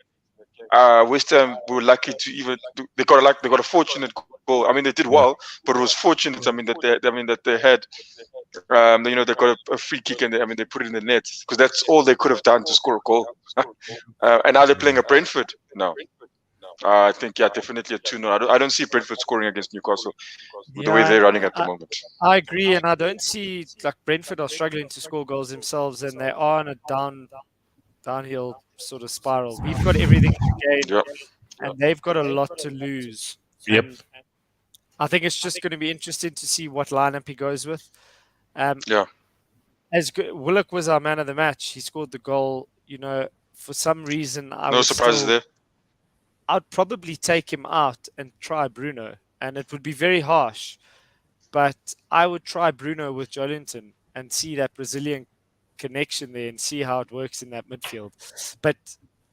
West Ham were lucky to they got a fortunate goal. I mean, they did well, but it was fortunate. I mean that they had they got a free kick and they put it in the net, because that's all they could have done to score a goal. And now they're playing at Brentford now. I think definitely a 2-0. I don't see Brentford scoring against Newcastle the way they're running at the moment. I agree, and I don't see, like, Brentford are struggling to score goals themselves, and they are on a downhill sort of spiral. We've got everything to gain, and they've got a lot to lose. Yep. And I think it's just going to be interesting to see what lineup he goes with. As good, Willock was our man of the match. He scored the goal. For some reason, no surprises there. I'd probably take him out and try Bruno, and it would be very harsh, but I would try Bruno with Joelinton and see that Brazilian connection there and see how it works in that midfield. But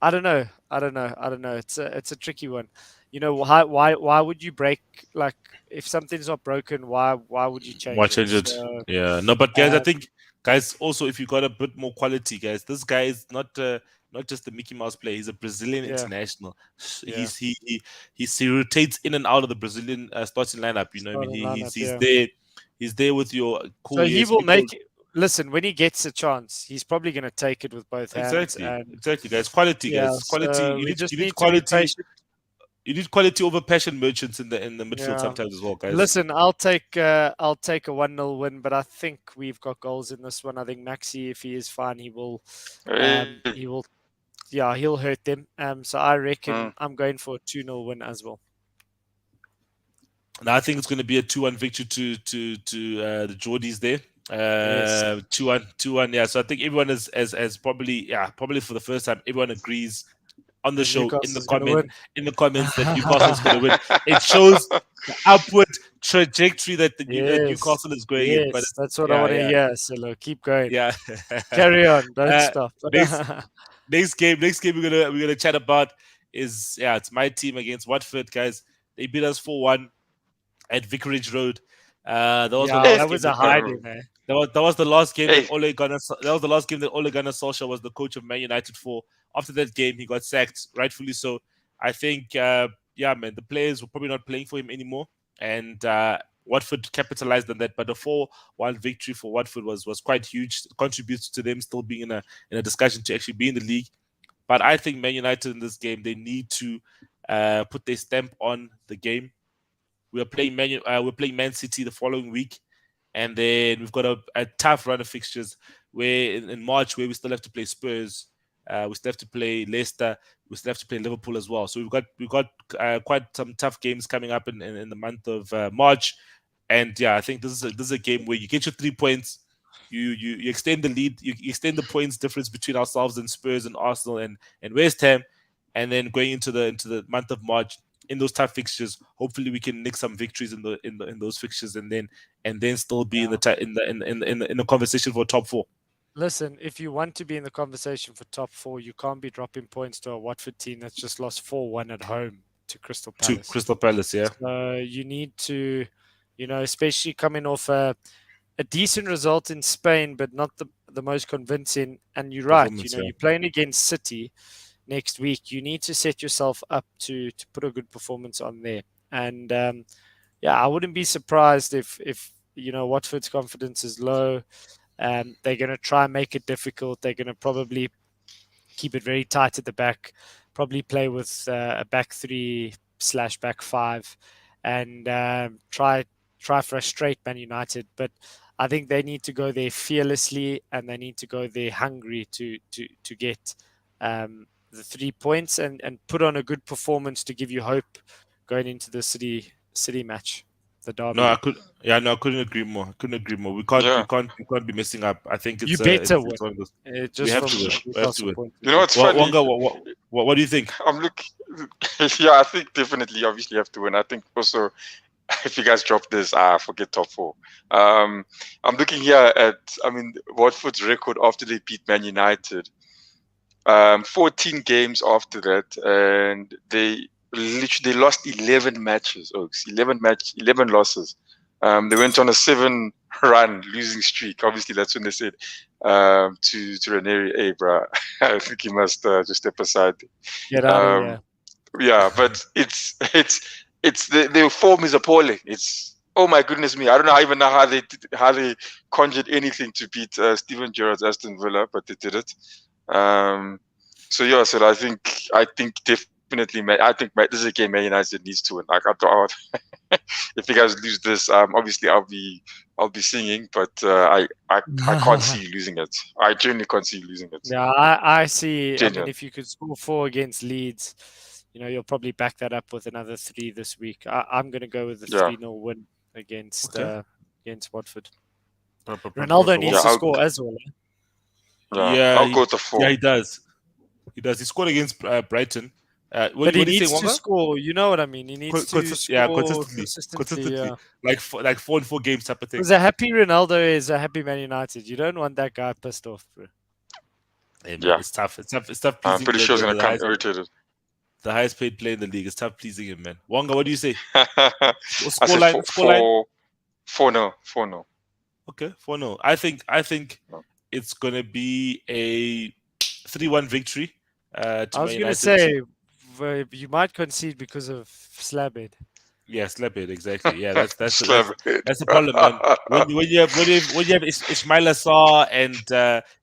I don't know. It's a tricky one. Why would you break, like, if something's not broken, why would you change it? Why change it? Yeah. No, but guys, I think, guys, also, if you got a bit more quality, guys, this guy is not just a Mickey Mouse player. He's a Brazilian international. Yeah. He rotates in and out of the Brazilian starting lineup. He's there with your cool. So he will make. Listen, when he gets a chance, he's probably going to take it with both hands. Exactly, guys. Quality, guys. Quality. So you need quality. You need quality over passion merchants in the midfield sometimes as well, guys. Listen, I'll take a 1-0 win, but I think we've got goals in this one. I think Maxi, if he is fine, he will he'll hurt them. So I reckon I'm going for a 2-0 win as well. Now I think it's going to be a 2-1 victory to the Geordies there. 2-1. Yeah. So I think everyone is as probably for the first time, everyone agrees on the show, in the comments that Newcastle's going to win. It shows the upward trajectory that Newcastle is going in. But that's what I want to hear. So keep going. Yeah, carry on. Don't stop. Next game we're gonna chat about is it's my team against Watford, guys. They beat us 4-1 at Vicarage Road. That was a hiding, man. That was the last game that Ole Gunnar Solskjaer was the coach of Man United for. After that game, he got sacked, rightfully so. I think, the players were probably not playing for him anymore, and Watford capitalized on that. But the 4-1 victory for Watford was quite huge. It contributes to them still being in a discussion to actually be in the league. But I think Man United in this game, they need to put their stamp on the game. We're playing Man City the following week, and then we've got a tough run of fixtures where in March, where we still have to play Spurs. We still have to play Leicester. We still have to play Liverpool as well. So we've got quite some tough games coming up in the month of March. And I think this is a game where you get your 3 points, you extend the lead, you extend the points difference between ourselves and Spurs and Arsenal and West Ham, and then going into the month of March in those tough fixtures, hopefully we can nick some victories in those fixtures, and then still be in the conversation for top 4. Listen, if you want to be in the conversation for top 4, you can't be dropping points to a Watford team that's just lost 4-1 at home to Crystal Palace. Yeah. So you need to, especially coming off a decent result in Spain, but not the most convincing. And you're right, you're playing against City next week. You need to set yourself up to put a good performance on there. And I wouldn't be surprised if Watford's confidence is low. They're going to try and make it difficult. They're going to probably keep it very tight at the back, probably play with a back 3/back 5, and try frustrate Man United. But I think they need to go there fearlessly, and they need to go there hungry to get the 3 points and put on a good performance to give you hope going into the city match, the derby. No, I couldn't agree more. We can't be messing up. I think it's you better it's one of those. win. We have to win. We have to win. You know what's funny? Wonga, what do you think? I'm looking. Yeah, I think definitely, obviously, you have to win. I think also, if you guys drop this, forget top 4. I'm looking here at, Watford's record after they beat Man United. 14 games after that, and they lost 11 matches. 11 losses. They went on a 7-run losing streak. Obviously, that's when they said to Ranieri, "Hey, bro, I think you must just step aside." Get out of here. Yeah, but it's the form is appalling. It's, oh my goodness me. I don't even know how they conjured anything to beat Steven Gerrard's Aston Villa, but they did it. So I think definitely, I think this is a game Man United needs to win. Like, if you guys lose this, obviously I'll be singing, but I can't see you losing it. I genuinely can't see you losing it. Yeah, I see. I mean, if you could score 4 against Leeds, you'll probably back that up with another 3 this week. I'm going to go with the 3-0 win against Watford. Ronaldo needs to score as well. Yeah, I'll go to 4. Yeah, he does. He scored against Brighton. But he needs to score. You know what I mean? He needs to score consistently. Yeah. Like 4 in 4 games type of thing. Because a happy Ronaldo is a happy Man United. You don't want that guy pissed off, bro. Hey, man, it's tough. It's tough. I'm pretty sure he's going to come irritated. The highest paid player in the league. It's tough pleasing him, man. Wonga, what do you say? Scoreline? 4-0. 4-0. Okay, 4-0. I think it's going to be a 3-1 victory. I was going to say, you might concede because of Slabhead. Yeah, Slabhead, exactly. Yeah, that's the problem, man. When you have Ismail Assar and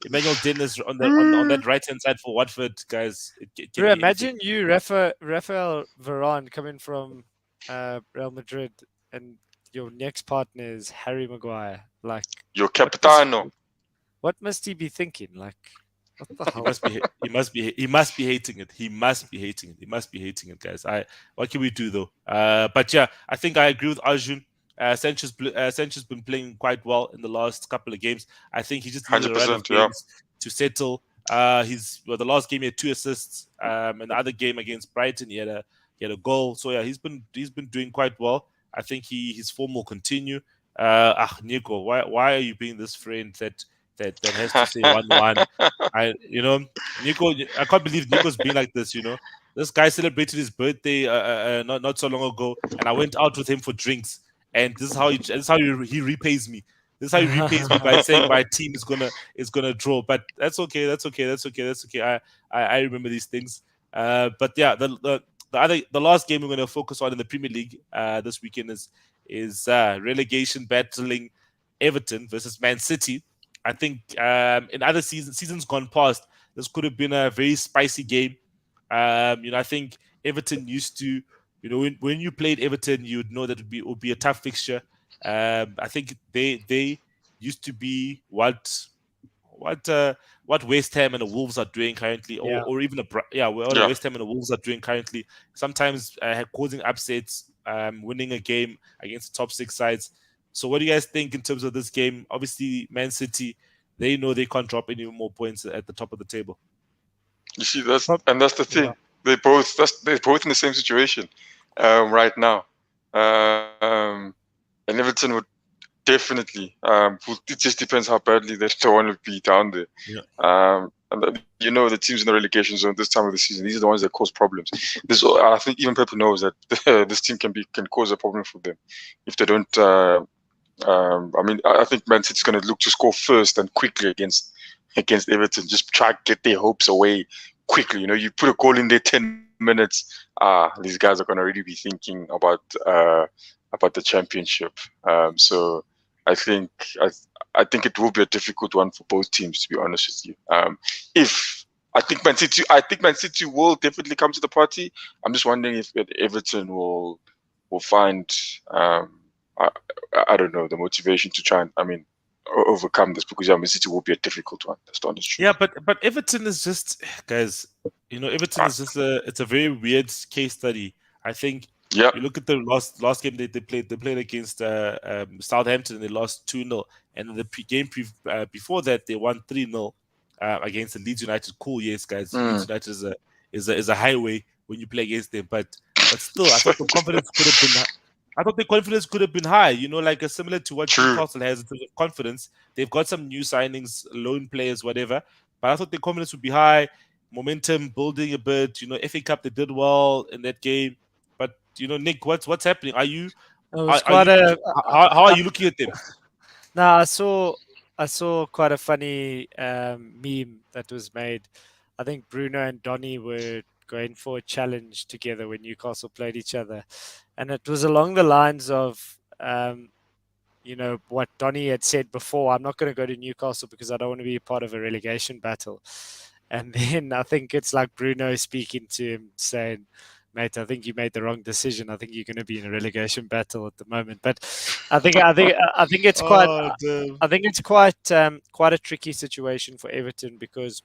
Emmanuel Dennis on that right hand side for Watford, guys. Imagine you, Rafael Varane, coming from Real Madrid, and your next partner is Harry Maguire. Like, your capitano. What must he be thinking? Like, what the hell? He must be hating it. He must be hating it, guys. What can we do though? But yeah, I think I agree with Arjun. Sanchez been playing quite well in the last couple of games. I think he just needed a run of games to settle. The last game he had 2 assists. And the other game against Brighton he had a goal. So yeah, he's been doing quite well. I think his form will continue. Nico, why are you being this friend that has to say 1-1? Nico, I can't believe Nico's been like this. This guy celebrated his birthday not so long ago, and I went out with him for drinks, and this is how he repays me. This is how he repays me by saying my team is gonna draw. But that's okay. I remember these things. But yeah, the last game we're going to focus on in the Premier League this weekend is relegation battling Everton versus Man City. I think in other seasons gone past, this could have been a very spicy game. I think Everton used to, when you played Everton, you would know that it would be a tough fixture. I think they used to be what West Ham and the Wolves are doing currently, or even what West Ham and the Wolves are doing currently. Sometimes causing upsets, winning a game against the top 6 sides. So what do you guys think in terms of this game? Obviously, Man City, they know they can't drop any more points at the top of the table. You see, that's the thing. Yeah. They're both in the same situation right now. And Everton would definitely. It just depends how badly they don't want to be down there. Yeah. And the teams in the relegation zone this time of the season, these are the ones that cause problems. I think even Pep knows that this team can cause a problem for them if they don't. I think Man City's going to look to score first and quickly against Everton. Just try to get their hopes away quickly. You put a goal in there 10 minutes. These guys are going to really be thinking about the championship. So I think I think it will be a difficult one for both teams, to be honest with you. If I think Man City will definitely come to the party. I'm just wondering if Everton will find I don't know, the motivation to try and overcome this, because Man City will be a difficult one. That's the honest truth. Yeah, but Everton is just, guys. Everton is just it's a very weird case study. I think. Yeah. You look at the last game they played. They played against Southampton and they lost 2-0. And the game before that they won 3-0 against the Leeds United. Cool, yes, guys. Leeds United is a highway when you play against them. But still, I thought the confidence could have been. I thought the confidence could have been high. Like similar to what Newcastle has in terms of confidence. They've got some new signings, loan players, whatever. But I thought the confidence would be high, momentum building a bit. FA Cup they did well in that game. But Nick, what's happening? Are you? How are you looking at them? No, I saw quite a funny meme that was made. I think Bruno and Donny were going for a challenge together when Newcastle played each other, and it was along the lines of what Donny had said before. I'm not going to go to Newcastle because I don't want to be a part of a relegation battle. And then I think it's like Bruno speaking to him saying, mate, I think you made the wrong decision. I think you're going to be in a relegation battle at the moment. But I think it's quite I think it's quite a tricky situation for Everton because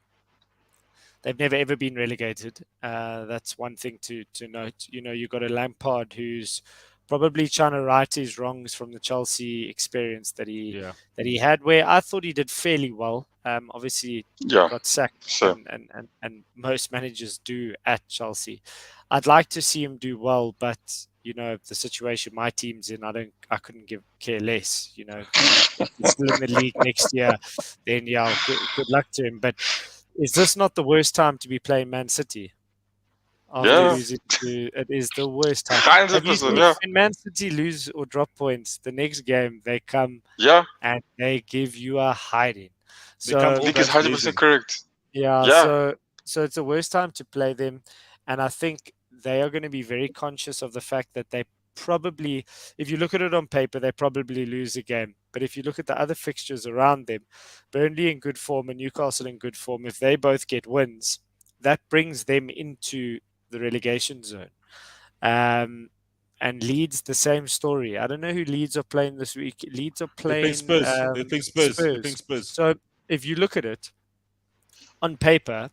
they've never ever been relegated. That's one thing to note. You've got a Lampard who's probably trying to right his wrongs from the Chelsea experience that he had, where I thought he did fairly well. Obviously, got sacked, and most managers do at Chelsea. I'd like to see him do well, but the situation my team's in, I couldn't care less. If he's still in the league next year, then good luck to him. But is this not the worst time to be playing Man City? It is the worst time. When Man City lose or drop points, the next game they come and they give you a hiding. So I think it's 100% correct. Yeah. So it's the worst time to play them, and I think they are going to be very conscious of the fact that they probably, if you look at it on paper, they probably lose a game. But if you look at the other fixtures around them, Burnley in good form and Newcastle in good form, if they both get wins, that brings them into the relegation zone. And Leeds, the same story. I don't know who Leeds are playing this week. Leeds are playing Spurs. They're playing Spurs. So if you look at it, on paper,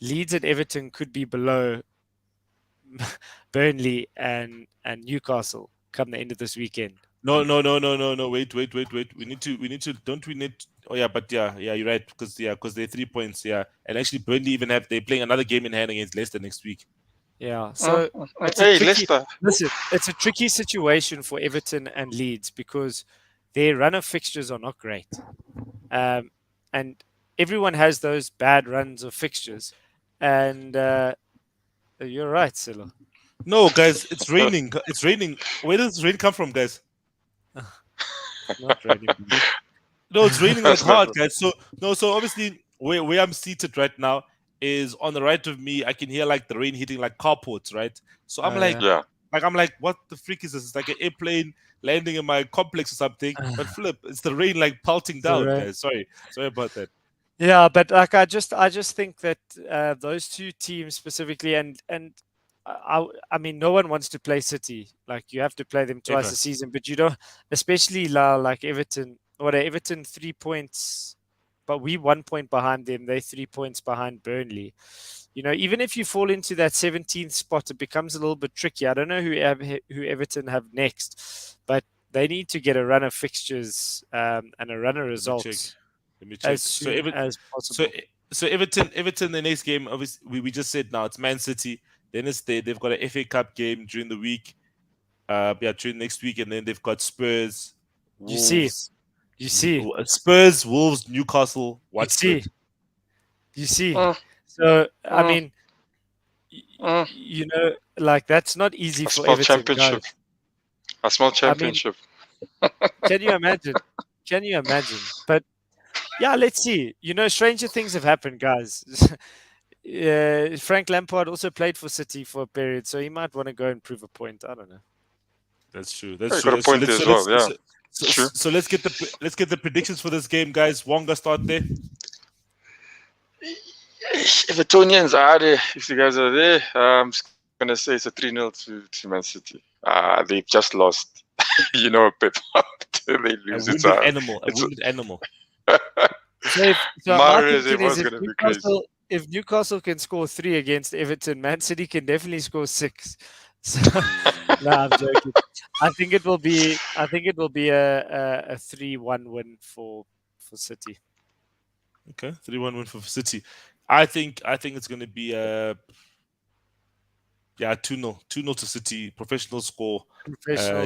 Leeds and Everton could be below Burnley and Newcastle come the end of this weekend. No. Wait. We need to. Don't we need? Oh yeah, but yeah, you're right because they're 3 points. Yeah, and actually Burnley they're playing another game in hand against Leicester next week. Yeah, so Leicester. Listen, it's a tricky situation for Everton and Leeds because their run of fixtures are not great, and everyone has those bad runs of fixtures, and you're right, Silo. No, guys, it's raining. It's raining. Where does rain come from, guys? It's not raining. No, it's raining like hard, guys. So obviously where I'm seated right now is on the right of me. I can hear like the rain hitting like carports, right? So I'm I'm like, what the freak is this? It's like an airplane landing in my complex or something. But flip, it's the rain like pelting down, guys. Sorry about that. Yeah, but like I just think that those two teams specifically, and I mean, no one wants to play City. Like you have to play them twice a season, but you don't, especially like Everton. Everton 3 points, but we 1 point behind them. They're 3 points behind Burnley. Even if you fall into that 17th spot, it becomes a little bit tricky. I don't know who Everton have next, but they need to get a run of fixtures and a run of results. Let me check. As soon as possible. So Everton, the next game, obviously, we just said now it's Man City. Then they've got an FA Cup game during the week. During next week, and then they've got Spurs. Wolves, you see, Spurs, Wolves, Newcastle, Watford. You see. So I mean, like that's not easy for Everton. A small championship. Can you imagine? But yeah, let's see. Stranger things have happened, guys. Frank Lampard also played for City for a period, so he might want to go and prove a point. I don't know. That's true. Got a point as well. So let's get the predictions for this game, guys. Wonga, start there. Evertonians if you guys are there, I'm just gonna say it's a 3-0 to Man City. They've just lost. You know, Pep. They lose. A wounded animal. So Mahrez, my thinking is if Newcastle can score 3 against Everton, Man City can definitely score 6. So, no, I'm joking. I think it will be a 3-1 win for City. Okay, 3-1 win for City. I think it's going to be a 2-0 to City. Professional score.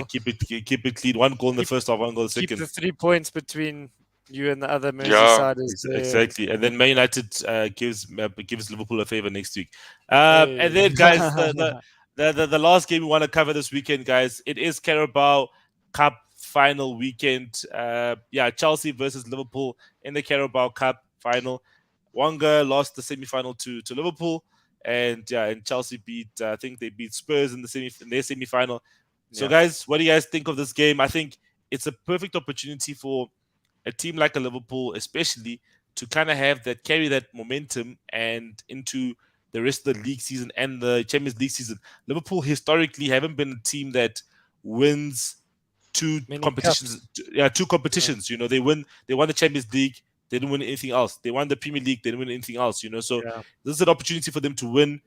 Keep it clean. 1 goal in the first half, 1 goal in the second. Keep the 3 points between you and the other Merseysiders. Exactly. And then Man United gives Liverpool a favor next week. And then, guys, the last game we want to cover this weekend, guys, it is Carabao Cup final weekend. Chelsea versus Liverpool in the Carabao Cup final. Wonga lost the semi-final to Liverpool, and Chelsea beat. I think they beat Spurs in their semi-final. So, guys, what do you guys think of this game? I think it's a perfect opportunity for a team like a Liverpool, especially, to kind of carry that momentum and into the rest of the league season and the Champions League season. Liverpool historically haven't been a team that wins two competitions. You know, they won the Champions League. They didn't win anything else. They won the Premier League. They didn't win anything else. You know, so this is an opportunity for them to win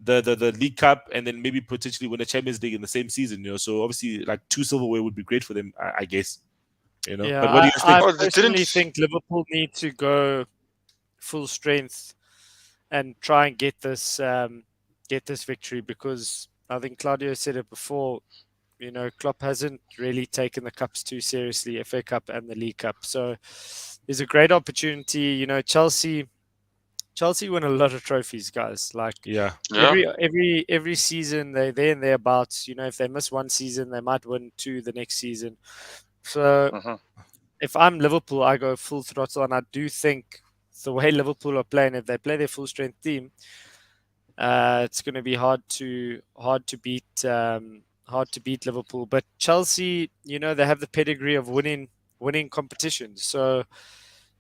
the League Cup and then maybe potentially win the Champions League in the same season. You know, so obviously, like 2 silverware would be great for them, I guess. You know, but what do you think? I personally think Liverpool need to go full strength and try and get this victory, because I think Claudio said it before. You know, Klopp hasn't really taken the cups too seriously, FA Cup and the League Cup. So there's a great opportunity. You know, Chelsea win a lot of trophies, guys. Like every season they're there and thereabouts. You know, if they miss 1 season, they might win 2 the next season. So if I'm Liverpool, I go full throttle, and I do think the way Liverpool are playing, if they play their full strength team, it's going to be hard to beat Liverpool. But Chelsea, you know, they have the pedigree of winning competitions. So,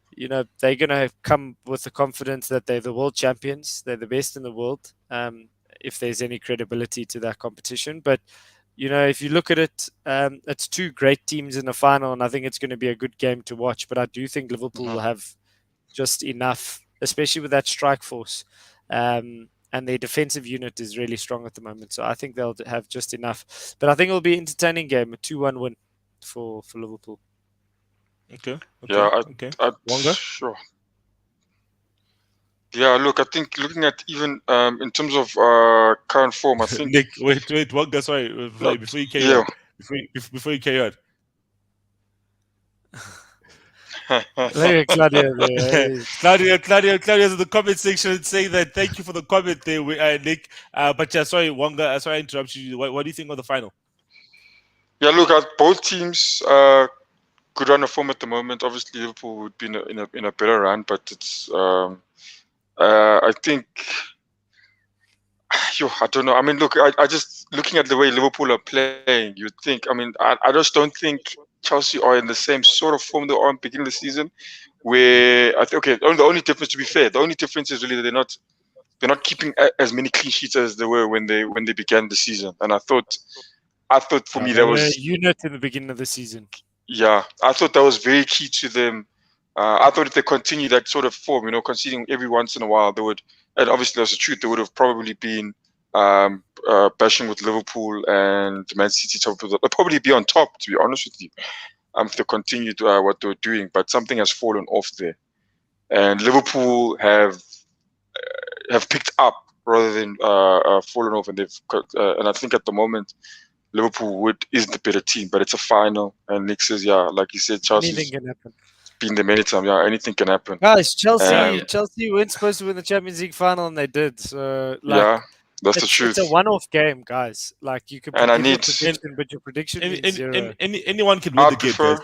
you know, they're going to come with the confidence that they're the world champions. They're the best in the world, if there's any credibility to that competition. But you know, if you look at it, it's 2 great teams in the final, and I think it's going to be a good game to watch. But I do think Liverpool will have just enough, especially with that strike force. And their defensive unit is really strong at the moment. So I think they'll have just enough. But I think it'll be an entertaining game, a 2-1 win for Liverpool. Okay. Wonga? Sure. Yeah, look, I think looking at even in terms of current form, I think. Nick, wait, Wonga, sorry, before you carry on. Before you carry on. Claudio's in the comment section saying that thank you for the comment there, Nick. But sorry, Wonga, sorry I interrupted you. What do you think of the final? Yeah, look, both teams good run of form at the moment. Obviously, Liverpool would be in a better run, but it's. I think, I don't know. I mean, look, I just looking at the way Liverpool are playing, you'd think. I mean, I just don't think Chelsea are in the same sort of form they are in the beginning of the season. Where I think, the only difference, to be fair, the only difference is really they're not keeping as many clean sheets as they were when they began the season. And I thought for me that was a unit in the beginning of the season. Yeah, I thought that was very key to them. I thought if they continue that sort of form, you know, conceding every once in a while, they would, and obviously that's the truth, they would have probably been bashing with Liverpool and Man City. They'll probably be on top, to be honest with you, if they continued what they were doing. But something has fallen off there, and Liverpool have picked up rather than fallen off, and and I think at the moment Liverpool is the better team, but it's a final, and Nick says, like you said, Chelsea's been there many times. Yeah, anything can happen. Guys, Chelsea weren't supposed to win the Champions League final, and they did. So, that's the truth. It's a one-off game, guys. Like you can prediction, but your prediction means zero. Anyone can win the game, guys.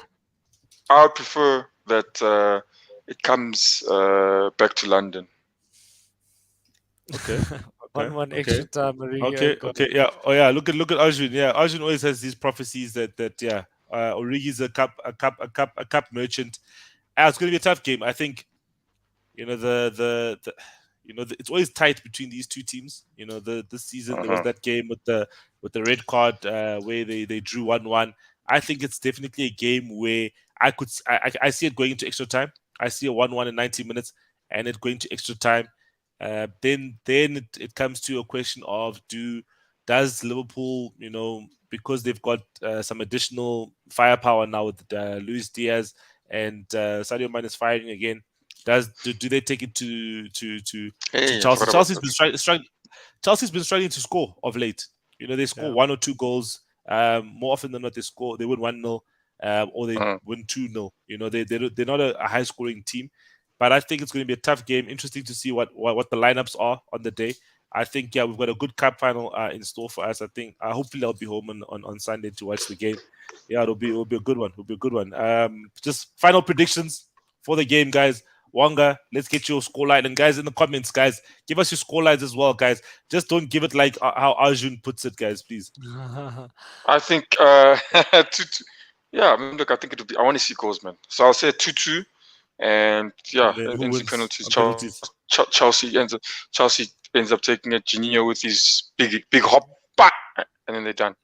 I would prefer that it comes back to London. Okay. One extra time. Okay. Yeah. Oh yeah. Look at Arjun. Yeah, Arjun always has these prophecies that Origi's a cup merchant. It's going to be a tough game. I think, it's always tight between these two teams. This season there was that game with the red card where they drew 1-1. I think it's definitely a game where I see it going into extra time. I see a 1-1 in 90 minutes and it going to extra time. Then it comes to a question of does Liverpool, because they've got some additional firepower now with Luis Diaz and Sadio Mane is firing again. Do they take it to Chelsea? Chelsea's been struggling to score of late. They score 1 or 2 goals. More often than not, they win 1-0 or they win 2-0. They're not a high scoring team, but I think it's going to be a tough game. Interesting to see what the lineups are on the day. I think we've got a good cup final in store for us. I think hopefully I'll be home on Sunday to watch the game. It'll be a good one. It'll be a good one. Just final predictions for the game, guys. Wonga, let's get your scoreline. And guys, in the comments, guys, give us your scorelines as well, guys. Just don't give it like how Arjun puts it, guys, please. I think, look, I think it'll be, I want to see goals, man. So I'll say 2-2. And into penalties. Chelsea ends up taking it. Janino with his big hop, and then they're done.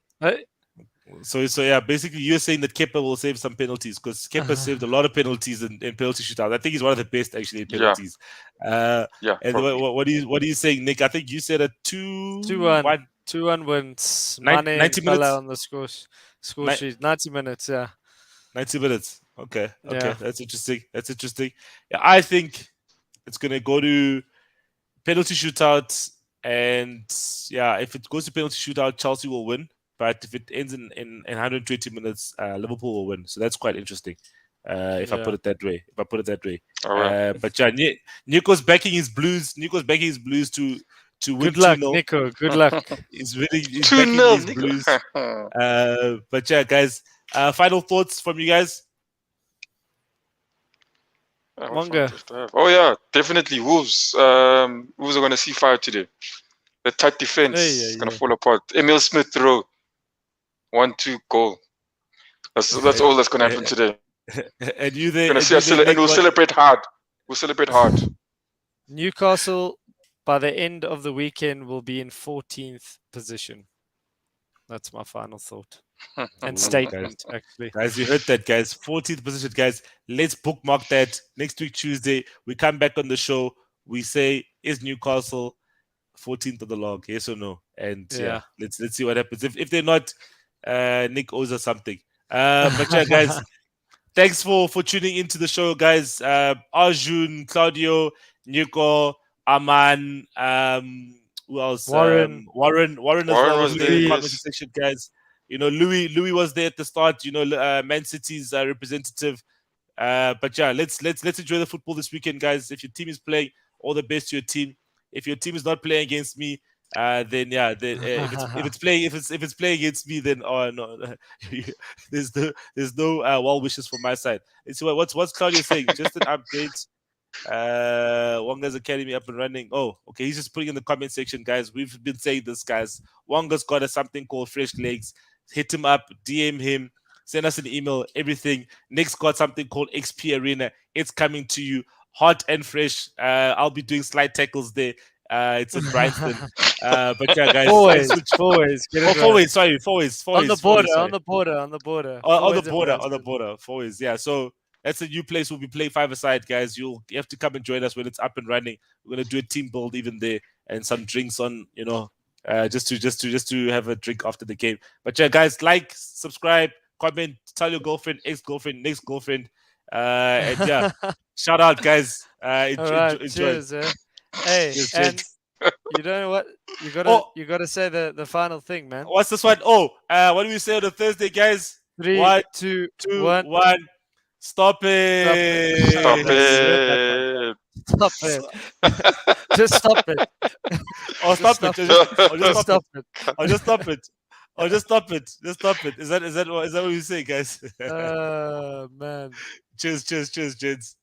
So basically you're saying that Kepa will save some penalties because Kepa saved a lot of penalties in penalty shootouts. I think he's one of the best actually in penalties. And what are you saying, Nick? I think you said a 2-1. 2-1 wins. 90 minutes on the score sheet. 90 minutes, 90 minutes. Okay. That's interesting. Yeah, I think it's gonna go to penalty shootout, and if it goes to penalty shootout, Chelsea will win. But if it ends in 120 minutes, Liverpool will win. So that's quite interesting. If I put it that way. All right. But Nico's backing his Blues. to win. Good luck, Nico. Good luck. He's backing his Blues. But guys, final thoughts from you guys. Wonga. Oh yeah, definitely Wolves. Wolves are going to see fire today. The tight defense is going to fall apart. Emil Smith throw. 1-2 goal. That's all that's going to happen today. And you there? And we'll celebrate hard. Newcastle, by the end of the weekend, will be in 14th position. That's my final thought. And statement, actually. Guys, you heard that, guys. 14th position, guys. Let's bookmark that. Next week, Tuesday, we come back on the show. We say, is Newcastle 14th of the log? Yes or no? And let's see what happens. If they're not, Nick owes us something. But guys, thanks for tuning into the show, guys. Arjun, Claudio, Nico, Aman, who else? Warren as well was there in the comment section, guys. Louis was there at the start. Man City's representative. But let's enjoy the football this weekend, guys. If your team is playing, all the best to your team. If your team is not playing against me, then if it's playing against me, then no, there's no well wishes from my side. It's what's Claudio saying? Just an update. Wonga's Academy up and running. Oh, okay. He's just putting in the comment section, guys. We've been saying this, guys. Wonga's got something called Fresh Legs. Hit him up, DM him, send us an email, everything. Nick's got something called XP Arena. It's coming to you hot and fresh. I'll be doing slide tackles there. It's in Brighton. But guys. Forwards. Forwards. On the border. Forwards. Yeah. So that's a new place. We'll be playing 5-a-side, guys. You have to come and join us when it's up and running. We're gonna do a team build even there and some drinks on, just to have a drink after the game. But guys, like, subscribe, comment, tell your girlfriend, ex-girlfriend, next girlfriend, and shout out, guys. Enjoy. Cheers, Hey, cheers, and you know what? You gotta say the final thing, man. What's this one? What do we say on a Thursday, guys? 3, 1, 2, 1. Stop it! Stop it! Just stop it! Stop it! Just stop it! Just stop it! Is that what you say, guys? Man. Cheers, gents.